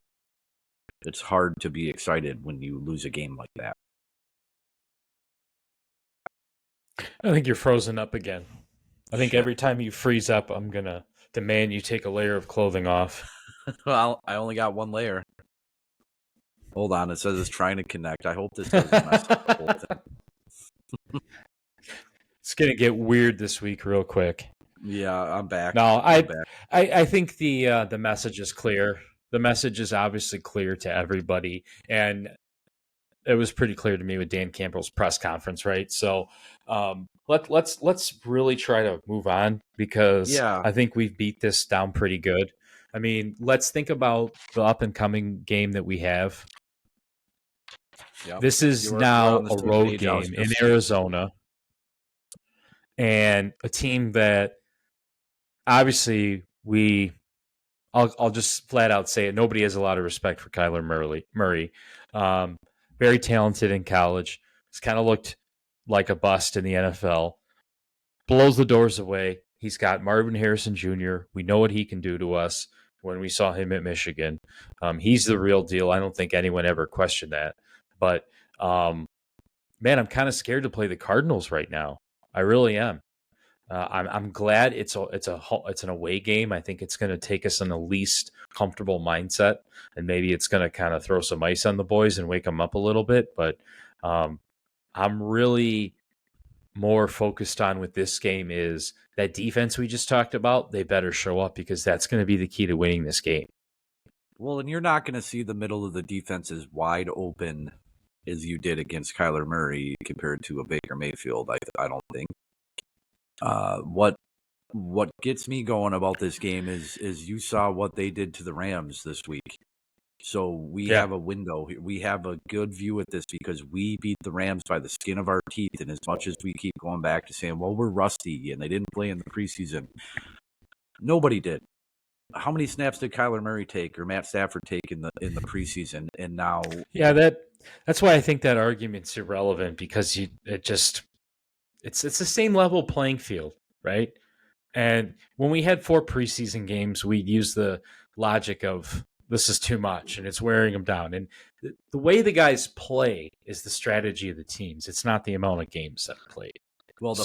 It's hard to be excited when you lose a game like that. I think you're frozen up again. I think Shit. every time you freeze up, I'm going to demand you take a layer of clothing off. Well, I only got one layer. Hold on. It says it's trying to connect. I hope this doesn't mess up the whole thing. It's going to get weird this week real quick. Yeah, I'm back. No, I'm back. I think the message is clear. The message is obviously clear to everybody, and it was pretty clear to me with Dan Campbell's press conference, right? So let's really try to move on, because Yeah. I think we've beat this down pretty good. I mean, let's think about the up and coming game that we have. Yep. This is now a road game in Arizona, and a team that obviously I'll just flat out say it. Nobody has a lot of respect for Kyler Murray. Very talented in college. He's kind of looked like a bust in the NFL. Blows the doors away. He's got Marvin Harrison Jr. We know what he can do to us when we saw him at Michigan. He's the real deal. I don't think anyone ever questioned that. But, man, I'm kind of scared to play the Cardinals right now. I really am. I'm glad it's an away game. I think it's going to take us in the least comfortable mindset, and maybe it's going to kind of throw some ice on the boys and wake them up a little bit. But I'm really more focused on with this game is that defense we just talked about. They better show up, because that's going to be the key to winning this game. Well, and you're not going to see the middle of the defense as wide open as you did against Kyler Murray compared to a Baker Mayfield. I don't think. What gets me going about this game is you saw what they did to the Rams this week. So we have a window. We have a good view at this because we beat the Rams by the skin of our teeth. And as much as we keep going back to saying, well, we're rusty and they didn't play in the preseason, nobody did. How many snaps did Kyler Murray take or Matt Stafford take in the preseason? And now, that's why I think that argument's irrelevant, because it's the same level playing field, right? And when we had 4 preseason games, we'd use the logic of this is too much and it's wearing them down. And the way the guys play is the strategy of the teams. It's not the amount of games that are played. Well, the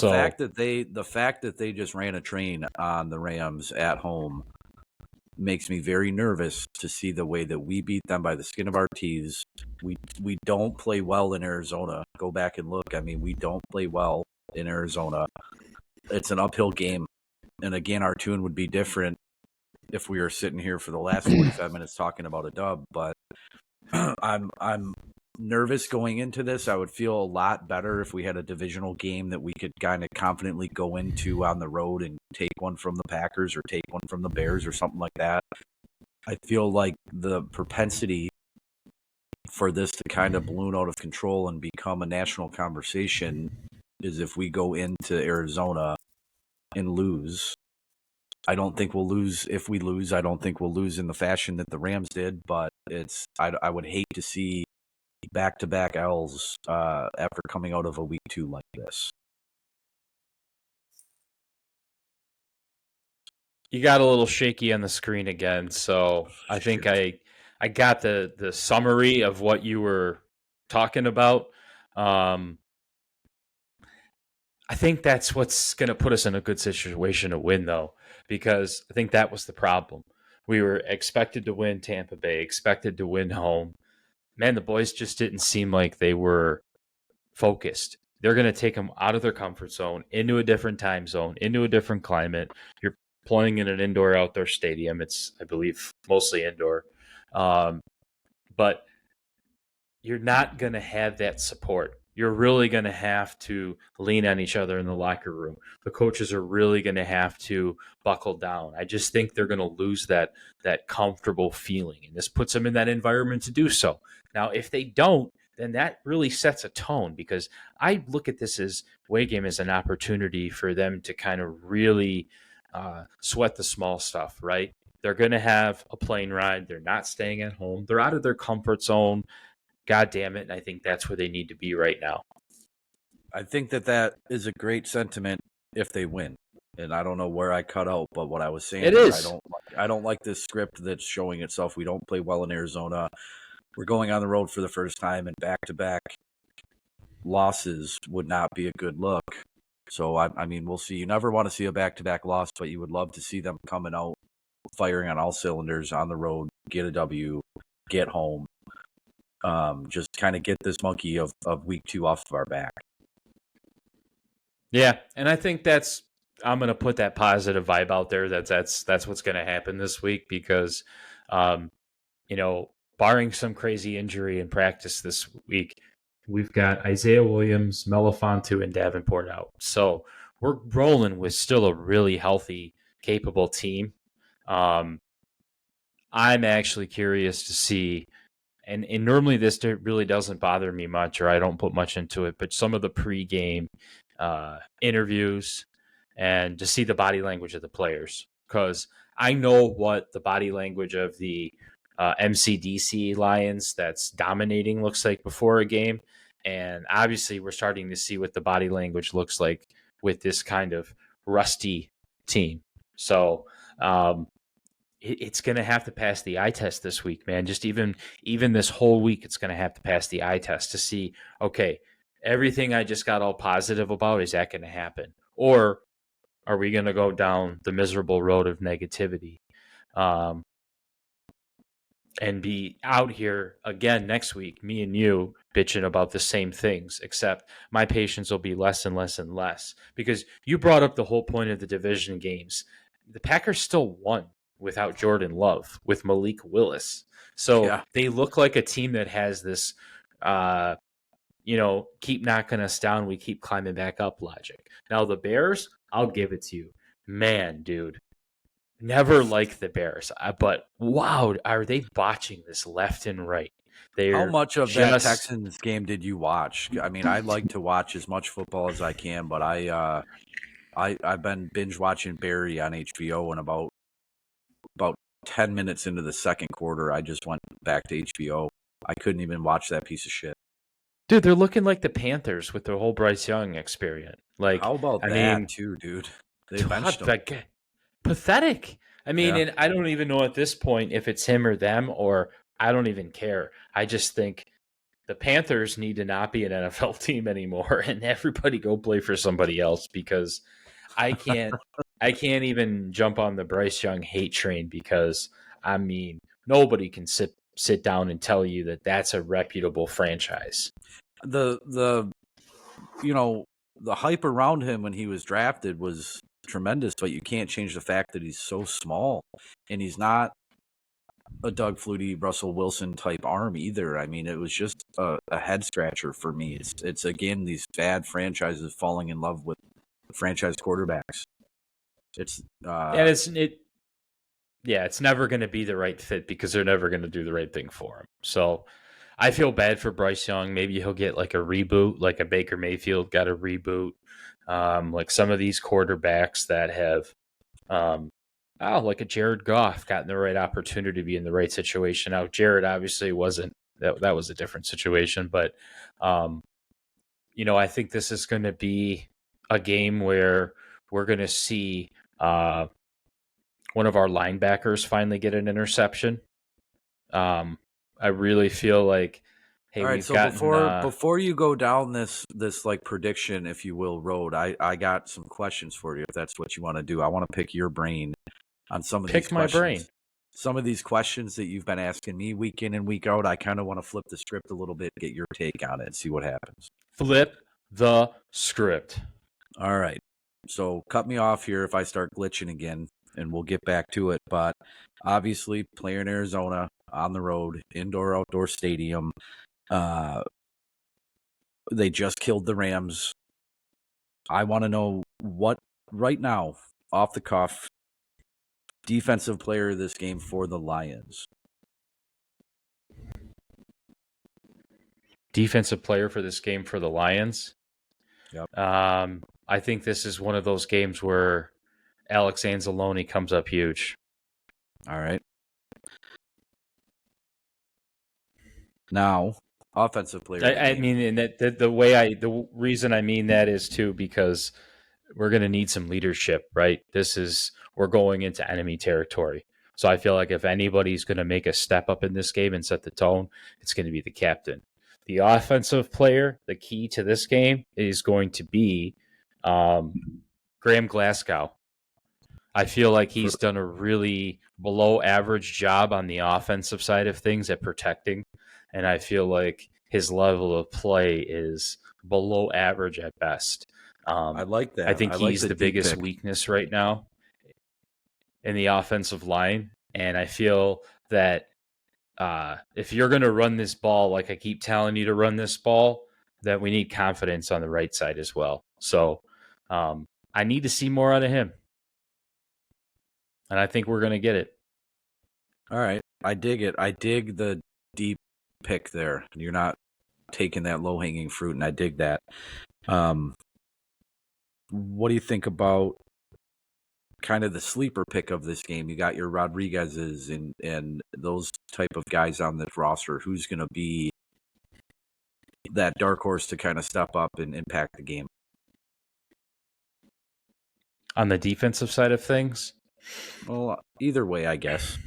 fact that they just ran a train on the Rams at home makes me very nervous to see the way that we beat them by the skin of our teeth. We don't play well in Arizona. Go back and look. I mean, we don't play well in Arizona. It's an uphill game. And again, our tune would be different if we were sitting here for the last 45 minutes talking about a dub. But I'm nervous going into this. I would feel a lot better if we had a divisional game that we could kind of confidently go into on the road and take one from the Packers or take one from the Bears or something like that. I feel like the propensity for this to kind of balloon out of control and become a national conversation is if we go into Arizona and lose. I don't think we'll lose. If we lose, I don't think we'll lose in the fashion that the Rams did, but I would hate to see back-to-back L's after coming out of a week 2 like this. You got a little shaky on the screen again, so I think I got the summary of what you were talking about. I think that's what's going to put us in a good situation to win, though, because I think that was the problem. We were expected to win Tampa Bay, expected to win home. Man, the boys just didn't seem like they were focused. They're going to take them out of their comfort zone, into a different time zone, into a different climate. You're playing in an indoor-outdoor stadium. It's, I believe, mostly indoor. But you're not going to have that support. You're really going to have to lean on each other in the locker room. The coaches are really going to have to buckle down. I just think they're going to lose that comfortable feeling, and this puts them in that environment to do so. Now, if they don't, then that really sets a tone, because I look at this as away game as an opportunity for them to kind of really sweat the small stuff, right? They're going to have a plane ride. They're not staying at home. They're out of their comfort zone. God damn it. And I think that's where they need to be right now. I think that is a great sentiment if they win. And I don't know where I cut out, but what I was saying is I don't like this script that's showing itself. We don't play well in Arizona. We're going on the road for the first time, and back-to-back losses would not be a good look. So, I mean, we'll see. You never want to see a back-to-back loss, but you would love to see them coming out, firing on all cylinders on the road, get a W, get home. Just kind of get this monkey of week 2 off of our back. Yeah, and I think I'm going to put that positive vibe out there. That's what's going to happen this week, because, barring some crazy injury in practice this week, we've got Isaiah Williams, Melifonte, and Davenport out. So we're rolling with still a really healthy, capable team. I'm actually curious to see, and normally this really doesn't bother me much, or I don't put much into it, but some of the pregame interviews, and to see the body language of the players, because I know what the body language of the MCDC Lions that's dominating looks like before a game, and obviously we're starting to see what the body language looks like with this kind of rusty team. So it's going to have to pass the eye test this week, man. Just even this whole week, it's going to have to pass the eye test to see, okay, everything I just got all positive about, is that going to happen? Or are we going to go down the miserable road of negativity and be out here again next week, me and you, bitching about the same things, except my patience will be less and less and less, because you brought up the whole point of the division games. The Packers still won without Jordan Love, with Malik Willis. So They look like a team that has this keep knocking us down, we keep climbing back up logic. Now the Bears, I'll give it to you. Man, dude, never liked the Bears. But wow, are they botching this left and right? How much of that Texans game did you watch? I mean, I like to watch as much football as I can, but I've been binge watching Barry on HBO, and about 10 minutes into the second quarter, I just went back to HBO. I couldn't even watch that piece of shit. Dude, they're looking like the Panthers with their whole Bryce Young experiment. Like, how about that too, dude? They benched him. Pathetic. I mean, and I don't even know at this point if it's him or them, or I don't even care. I just think the Panthers need to not be an NFL team anymore, and everybody go play for somebody else, because I can't even jump on the Bryce Young hate train, because I mean, nobody can sit down and tell you that that's a reputable franchise. The hype around him when he was drafted was tremendous, but you can't change the fact that he's so small, and he's not a Doug Flutie, Russell Wilson type arm either. I mean, it was just a head scratcher for me. It's again these bad franchises falling in love with franchise quarterbacks. It's it's never going to be the right fit, because they're never going to do the right thing for him. So I feel bad for Bryce Young. Maybe he'll get like a reboot, like a Baker Mayfield got a reboot. Like some of these quarterbacks that have, like a Jared Goff, gotten the right opportunity to be in the right situation. Now, Jared obviously wasn't. That was a different situation, but I think this is going to be a game where we're going to see one of our linebackers finally get an interception. I really feel like, hey, all right. So before you go down this like prediction, if you will, road, I got some questions for you. If that's what you want to do, I want to pick your brain on some of these questions. Brain. Some of these questions that you've been asking me week in and week out. I kind of want to flip the script a little bit, get your take on it, and see what happens. Flip the script. All right. So cut me off here if I start glitching again, and we'll get back to it. But obviously, playing in Arizona on the road, indoor, outdoor stadium. They just killed the Rams. I want to know what, right now, off the cuff, defensive player of this game for the Lions. defensive player for this game for the Lions. Yep. I think this is one of those games where Alex Anzalone comes up huge. All right. Now, offensive player. I mean, and the reason I mean that is too because we're going to need some leadership, right? We're going into enemy territory. So I feel like if anybody's going to make a step up in this game and set the tone, it's going to be the captain. The offensive player, the key to this game is going to be Graham Glasgow. I feel like he's done a really below average job on the offensive side of things at protecting. And I feel like his level of play is below average at best. I like that. I think he's the biggest pick. weakness right now in the offensive line. And I feel that if you're going to run this ball, like I keep telling you to run this ball, that we need confidence on the right side as well. So I need to see more out of him. And I think we're going to get it. All right. I dig it. I dig the deep pick there. You're not taking that low-hanging fruit, and I dig that. What do you think about kind of the sleeper pick of this game? You got your Rodriguez's and those type of guys on this roster. Who's going to be that dark horse to kind of step up and impact the game? On the defensive side of things? Well, either way, I guess.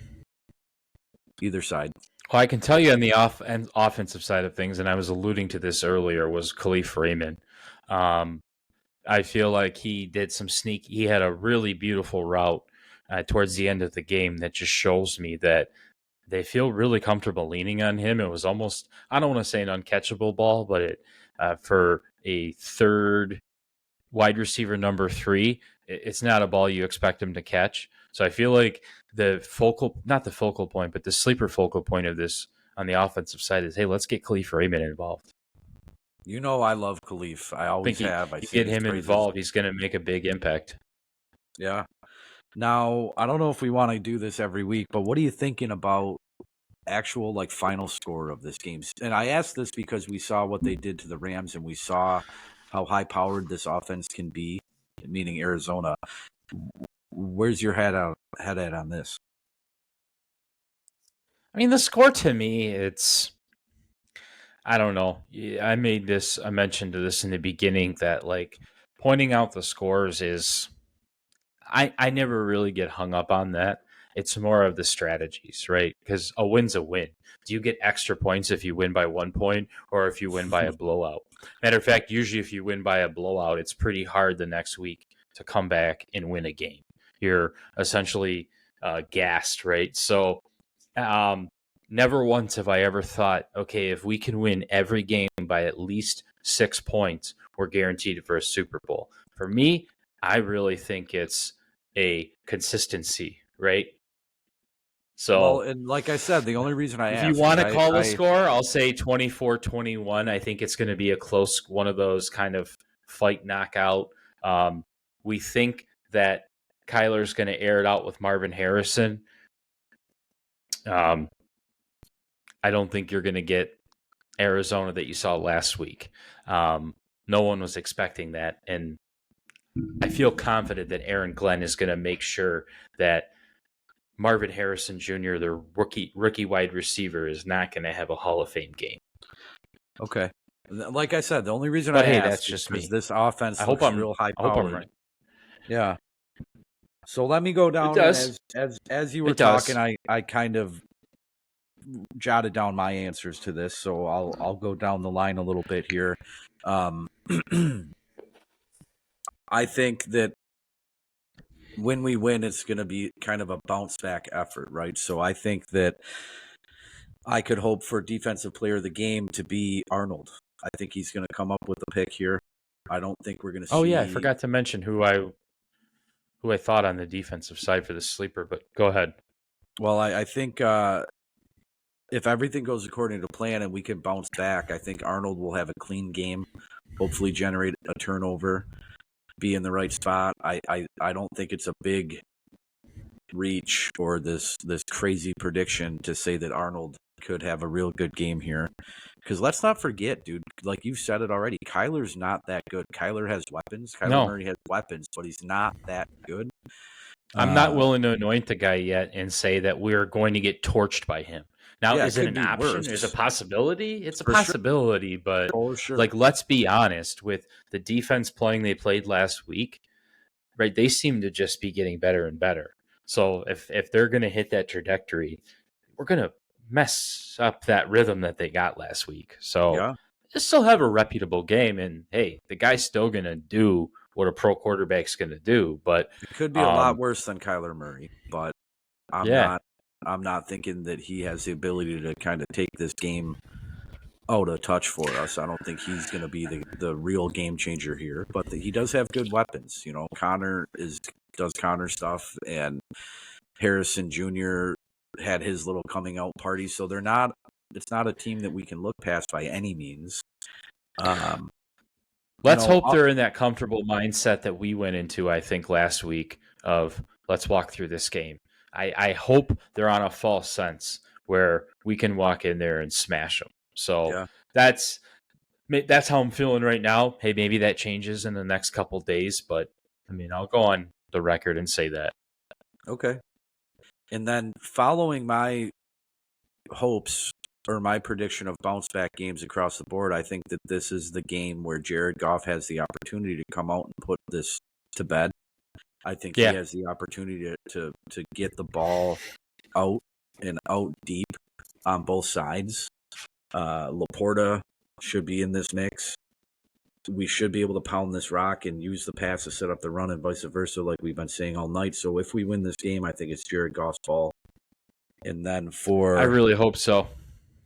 Either side. Well, I can tell you on the offensive side of things, and I was alluding to this earlier, was Khalif Raymond. I feel like he did some he had a really beautiful route towards the end of the game that just shows me that they feel really comfortable leaning on him. It was almost, I don't want to say an uncatchable ball, but for a third wide receiver number 3, it's not a ball you expect him to catch. So I feel like the sleeper focal point of this on the offensive side is, hey, let's get Khalif Raymond involved. You know, I love Khalif. I always have. I get him involved. He's going to make a big impact. Yeah. Now, I don't know if we want to do this every week, but what are you thinking about actual like final score of this game? And I asked this because we saw what they did to the Rams, and we saw how high-powered this offense can be, meaning Arizona. Where's your head at on this? I mean, the score to me, I don't know. I mentioned this in the beginning that like pointing out the scores is, I never really get hung up on that. It's more of the strategies, right? Because a win's a win. Do you get extra points if you win by 1 point or if you win by a blowout? Matter of fact, usually if you win by a blowout, it's pretty hard the next week to come back and win a game. You're essentially gassed, right? So never once have I ever thought, okay, if we can win every game by at least 6 points, we're guaranteed for a Super Bowl. For me, I really think it's a consistency, right? So, well, and like I said, the only reason I if asked, you want to call the score, I'll say 24-21. I think it's going to be a close one of those kind of fight knockout. We think that Kyler's going to air it out with Marvin Harrison. I don't think you're going to get Arizona that you saw last week. No one was expecting that, and I feel confident that Aaron Glenn is going to make sure that Marvin Harrison Jr., the rookie wide receiver, is not going to have a Hall of Fame game. Okay. Like I said, the only reason I asked that's just me. This offense looks real high powered. I hope I'm right. Yeah. So let me go down. As you were talking, I kind of jotted down my answers to this, so I'll go down the line a little bit here. I think that when we win, it's going to be kind of a bounce back effort, right? So I think that I could hope for defensive player of the game to be Arnold. I think he's going to come up with a pick here. I don't think we're going to see. Oh yeah, I forgot to mention who I thought on the defensive side for the sleeper, but go ahead. Well, I think if everything goes according to plan and we can bounce back, I think Arnold will have a clean game, hopefully generate a turnover, be in the right spot. I don't think it's a big reach or this crazy prediction to say that Arnold could have a real good game here, Because let's not forget, dude, like you've said it already, Kyler's not that good. Kyler has weapons. Kyler No. Murray has weapons, but he's not that good. I'm not willing to anoint the guy yet and say that we're going to get torched by him. Now, Yeah, it is it could an be option? worse. Is it a possibility? It's a For sure. possibility, but For sure. like, let's be honest, with the defense playing they played last week, right? They seem to just be getting better and better. So if they're going to hit that trajectory, we're going to mess up that rhythm that they got last week. So Yeah. just still have a reputable game, and hey, the guy's still going to do what a pro quarterback's going to do. But It could be a lot worse than Kyler Murray, but I'm not thinking that he has the ability to kind of take this game out of touch for us. I don't think he's going to be the real game changer here, but he does have good weapons. You know, Connor does Connor stuff, and Harrison Jr. had his little coming out party. So it's not a team that we can look past by any means. Let's hope they're in that comfortable mindset that we went into, I think, last week of let's walk through this game. I hope they're on a false sense where we can walk in there and smash them. So that's how I'm feeling right now. Hey, maybe that changes in the next couple days, but I mean, I'll go on the record and say that. Okay. And then following my hopes or my prediction of bounce back games across the board, I think that this is the game where Jared Goff has the opportunity to come out and put this to bed. I think he has the opportunity to get the ball out and out deep on both sides. Laporta should be in this mix. We should be able to pound this rock and use the pass to set up the run and vice versa, like we've been saying all night. So if we win this game, I think it's Jared Goff's ball. And then I really hope so.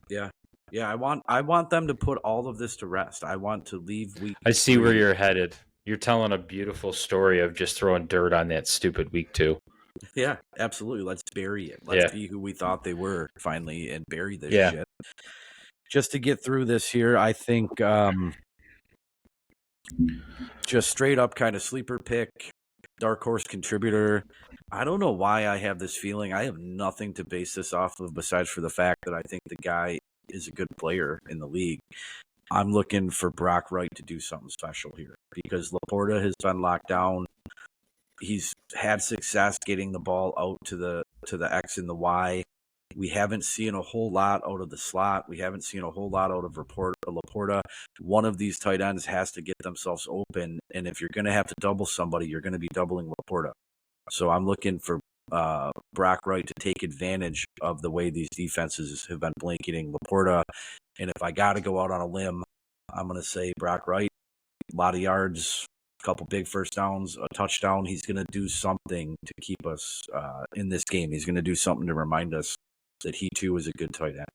Yeah. Yeah, I want them to put all of this to rest. I want to leave week I see where you're headed. You're telling a beautiful story of just throwing dirt on that stupid week 2. Yeah, absolutely. Let's bury it. Let's be who we thought they were finally and bury this shit. Just to get through this here, I think just straight up kind of sleeper pick, dark horse contributor. I don't know why I have this feeling. I have nothing to base this off of besides for the fact that I think the guy is a good player in the league. I'm looking for Brock Wright to do something special here because Laporta has been locked down. He's had success getting the ball out to the X and the Y. We haven't seen a whole lot out of the slot. We haven't seen a whole lot out of Laporta. One of these tight ends has to get themselves open, and if you're going to have to double somebody, you're going to be doubling Laporta. So I'm looking for Brock Wright to take advantage of the way these defenses have been blanketing Laporta. And if I got to go out on a limb, I'm going to say Brock Wright, a lot of yards, a couple big first downs, a touchdown. He's going to do something to keep us in this game. He's going to do something to remind us that he too is a good tight end.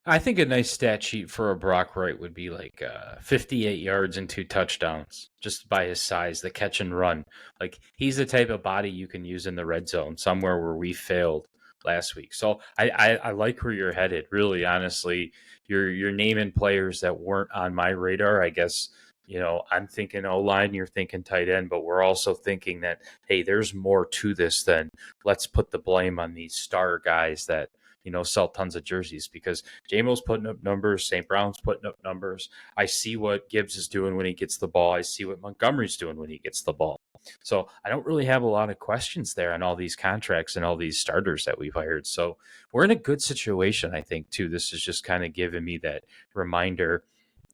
I think a nice stat sheet for a Brock Wright would be like 58 yards and 2 touchdowns, just by his size, the catch and run. Like, he's the type of body you can use in the red zone, somewhere where we failed last week. So I like where you're headed. Really, honestly, you're naming players that weren't on my radar. I guess, you know, I'm thinking O-line, you're thinking tight end, but we're also thinking that, hey, there's more to this than let's put the blame on these star guys that, you know, sell tons of jerseys, because Jamo's putting up numbers, St. Brown's putting up numbers. I see what Gibbs is doing when he gets the ball. I see what Montgomery's doing when he gets the ball. So I don't really have a lot of questions there on all these contracts and all these starters that we've hired. So we're in a good situation, I think, too. This is just kind of giving me that reminder.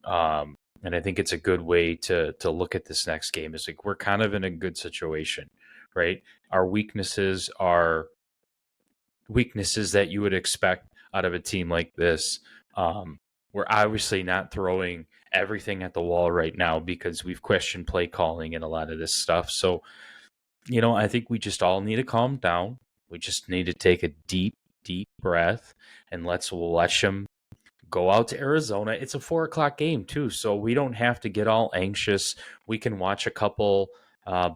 And I think it's a good way to look at this next game. Is like, we're kind of in a good situation, right? Our weaknesses are weaknesses that you would expect out of a team like this. We're obviously not throwing everything at the wall right now because we've questioned play calling and a lot of this stuff. So, you know, I think we just all need to calm down. We just need to take a deep, deep breath and let's them go out to Arizona. It's a 4:00 game too, so we don't have to get all anxious. We can watch a couple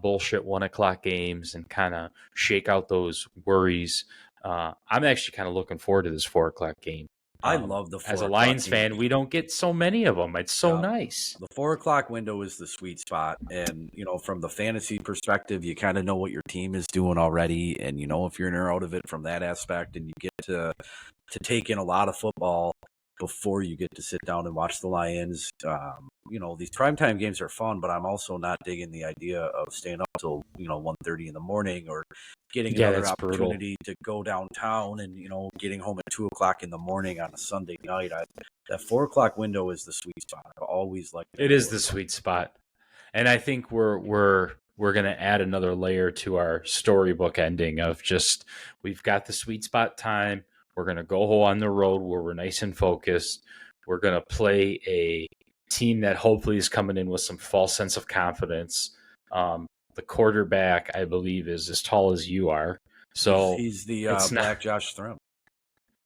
bullshit 1:00 games and kind of shake out those worries. I'm actually kind of looking forward to this 4:00 game. I love the 4 as a Lions fan, we don't get so many of them. It's so nice. The 4:00 window is the sweet spot, and you know, from the fantasy perspective, you kind of know what your team is doing already, and you know if you're in or out of it from that aspect, and you get to take in a lot of football. before you get to sit down and watch the Lions. These primetime games are fun, but I'm also not digging the idea of staying up till 1:30 in the morning, or getting Yeah, another that's brutal. opportunity to go downtown and getting home at 2 o'clock in the morning on a Sunday night. That 4 o'clock window is the sweet spot. I've always liked that. It is the sweet spot, and I think we're going to add another layer to our storybook ending of just we've got the sweet spot time. We're going to go on the road where we're nice and focused. We're going to play a team that hopefully is coming in with some false sense of confidence. The quarterback, I believe, is as tall as you are. So he's the it's Black not, Josh Thrum.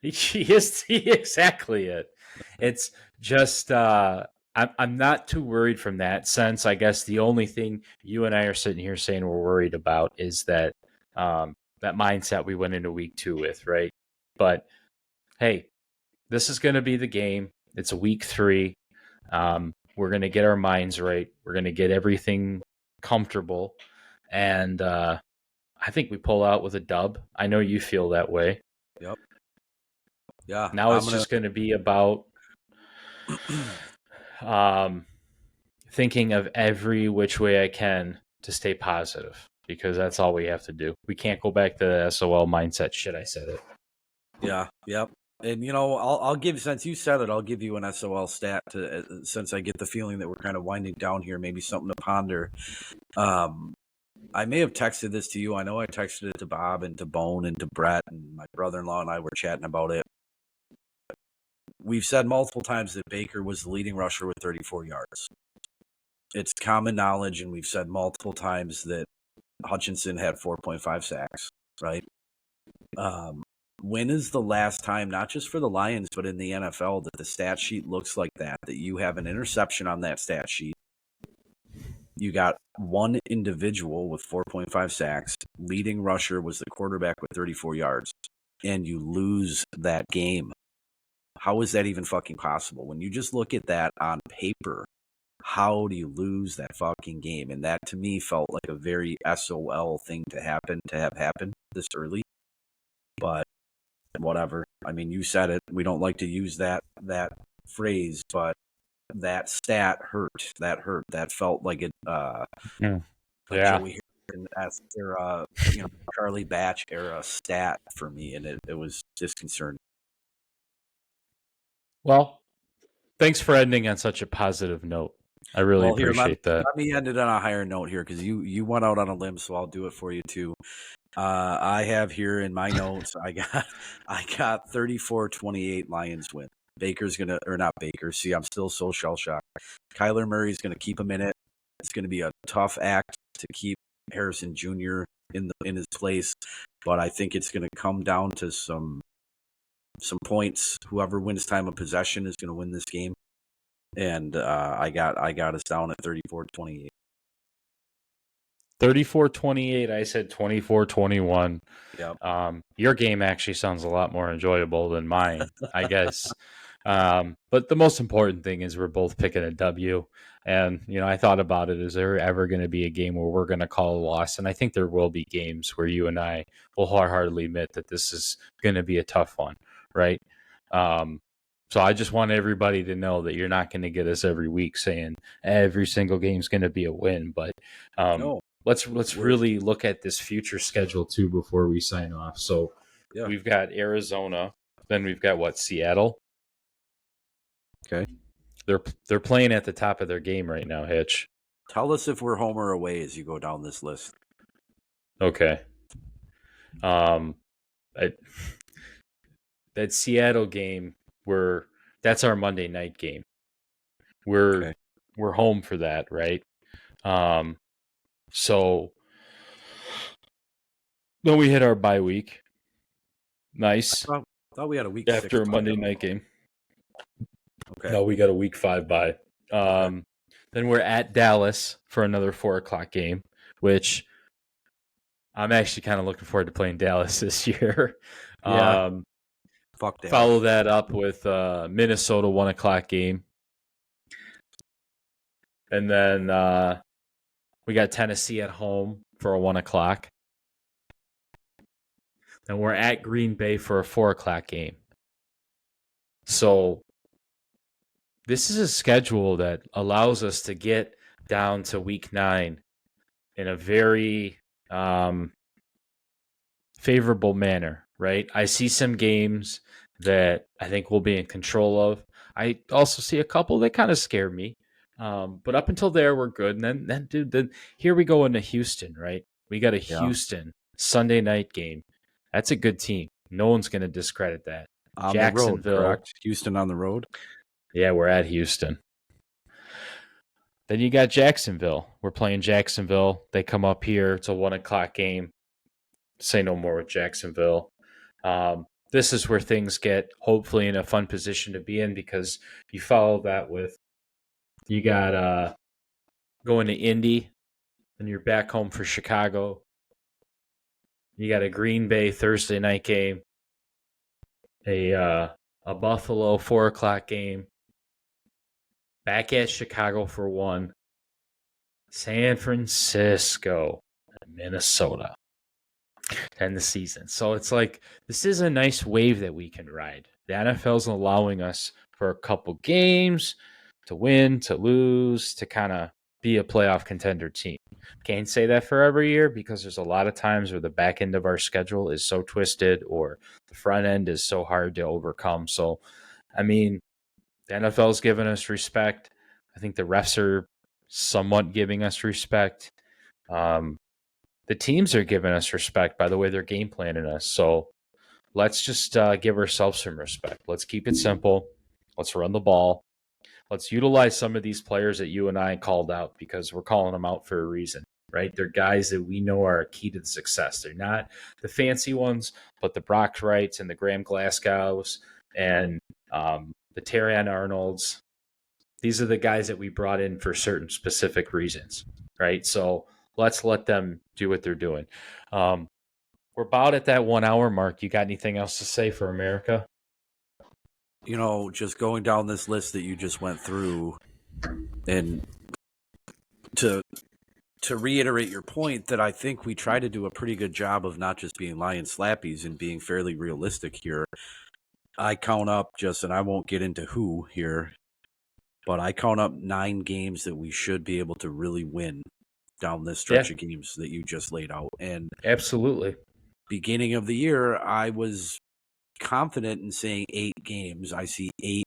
he is exactly it. It's just I'm not too worried from that sense. I guess the only thing you and I are sitting here saying we're worried about is that that mindset we went into week 2 with, right? But hey, this is going to be the game. It's a week 3. We're going to get our minds right. We're going to get everything comfortable, and I think we pull out with a dub. I know you feel that way. Yep. Yeah. Now it's just going to be about thinking of every which way I can to stay positive, because that's all we have to do. We can't go back to the SOL mindset. Shit, I said it. Yeah. Yep. And I'll give, since you said it, I'll give you an SOL stat since I get the feeling that we're kind of winding down here. Maybe something to ponder. I may have texted this to you. I know I texted it to Bob and to Bone and to Brett, and my brother-in-law and I were chatting about it. We've said multiple times that Baker was the leading rusher with 34 yards. It's common knowledge, and we've said multiple times that Hutchinson had 4.5 sacks, right? When is the last time, not just for the Lions, but in the NFL, that the stat sheet looks like that you have an interception on that stat sheet? You got one individual with 4.5 sacks. Leading rusher was the quarterback with 34 yards. And you lose that game. How is that even fucking possible? When you just look at that on paper, how do you lose that fucking game? And that, to me, felt like a very SOL thing to have happened this early. But whatever. I mean, you said it. We don't like to use that phrase, but that stat hurt. That hurt. That felt like it. Like Joey Harrison era, Charlie Batch era stat for me, and it was disconcerting. Well, thanks for ending on such a positive note. I really appreciate that. Let me end it on a higher note here, because you went out on a limb, so I'll do it for you too. I have here in my notes, I got 34-28 Lions win. Baker's gonna, or not Baker. See, I'm still so shell shocked. Kyler Murray's gonna keep him in it. It's gonna be a tough act to keep Harrison Jr. in his place, but I think it's gonna come down to some points. Whoever wins time of possession is gonna win this game, and I got us down at 34-28. 34-28. I said 24-21. Yep. Your game actually sounds a lot more enjoyable than mine, I guess. But the most important thing is we're both picking a W. And, I thought about it. Is there ever going to be a game where we're going to call a loss? And I think there will be games where you and I will wholeheartedly admit that this is going to be a tough one, right? So I just want everybody to know that you're not going to get us every week saying every single game is going to be a win. But No. Let's really look at this future schedule too before we sign off. So We've got Arizona, then we've got Seattle. Okay. They're playing at the top of their game right now, Hitch. Tell us if we're home or away as you go down this list. Okay. That Seattle game, that's our Monday night game. We're home for that, right? So then we hit our bye week. Nice. I thought we had a week after a Monday night game. Okay. No, we got a week 5 bye. Then we're at Dallas for another 4 o'clock game, which I'm actually kind of looking forward to playing Dallas this year. Yeah. Fuck Dallas. Follow that up with Minnesota 1 o'clock game. And then we got Tennessee at home for a 1 o'clock. And we're at Green Bay for a 4 o'clock game. So this is a schedule that allows us to get down to week 9 in a very favorable manner, right? I see some games that I think we'll be in control of. I also see a couple that kind of scare me. But up until there, we're good. And then, dude, then here we go into Houston, right? We got a Yeah. Houston Sunday night game. That's a good team. No one's going to discredit that. On Jacksonville. the road, correct? Houston on the road. Yeah, we're at Houston. Then you got Jacksonville. We're playing Jacksonville. They come up here. It's a 1:00 game. Say no more with Jacksonville. This is where things get hopefully in a fun position to be in, because you follow that with, you got going to Indy, and you're back home for Chicago. You got a Green Bay Thursday night game, a Buffalo 4:00 game, back at Chicago for 1, San Francisco, and Minnesota. And the season. So it's like, this is a nice wave that we can ride. The NFL's allowing us for a couple games to win, to lose, to kind of be a playoff contender team. Can't say that for every year, because there's a lot of times where the back end of our schedule is so twisted, or the front end is so hard to overcome. So, I mean, the NFL's given us respect. I think the refs are somewhat giving us respect. The teams are giving us respect by the way they're game planning us. So let's just give ourselves some respect. Let's keep it simple. Let's run the ball. Let's utilize some of these players that you and I called out, because we're calling them out for a reason, right? They're guys that we know are key to the success. They're not the fancy ones, but the Brock Wrights and the Graham Glasgows and the Terrion Arnolds. These are the guys that we brought in for certain specific reasons, right? So let's let them do what they're doing. We're about at that 1 hour mark. You got anything else to say for America? Just going down this list that you just went through, and to reiterate your point, that I think we try to do a pretty good job of not just being lion slappies and being fairly realistic here. I count up and I won't get into who here, but I count up 9 games that we should be able to really win down this stretch of games that you just laid out. And absolutely, beginning of the year, I was confident in saying 8 games. I see 8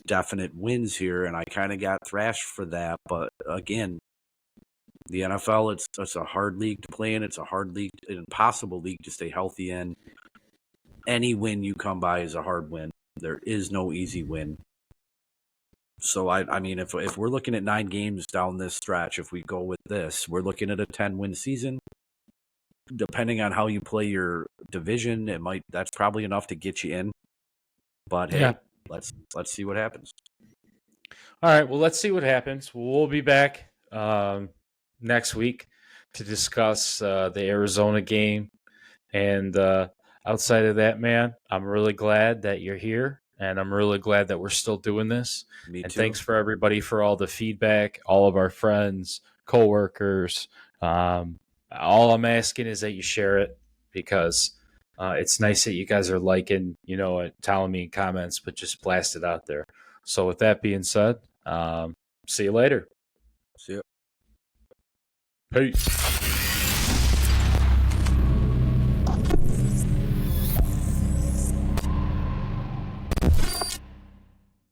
definite wins here, and I kind of got thrashed for that. But again, the NFL, it's a hard league to play in. It's a hard league, an impossible league to stay healthy in. Any win you come by is a hard win. There is no easy win. So, I mean, if we're looking at 9 games down this stretch, if we go with this, we're looking at a 10-win season. Depending on how you play your division, that's probably enough to get you in. But hey, let's see what happens. All right, well, let's see what happens. We'll be back next week to discuss the Arizona game. And outside of that, man, I'm really glad that you're here. And I'm really glad that we're still doing this. Me too. And thanks for everybody for all the feedback, all of our friends, coworkers. All I'm asking is that you share it, because it's nice that you guys are liking, telling me in comments, but just blast it out there. So with that being said, see you later. See ya. Peace.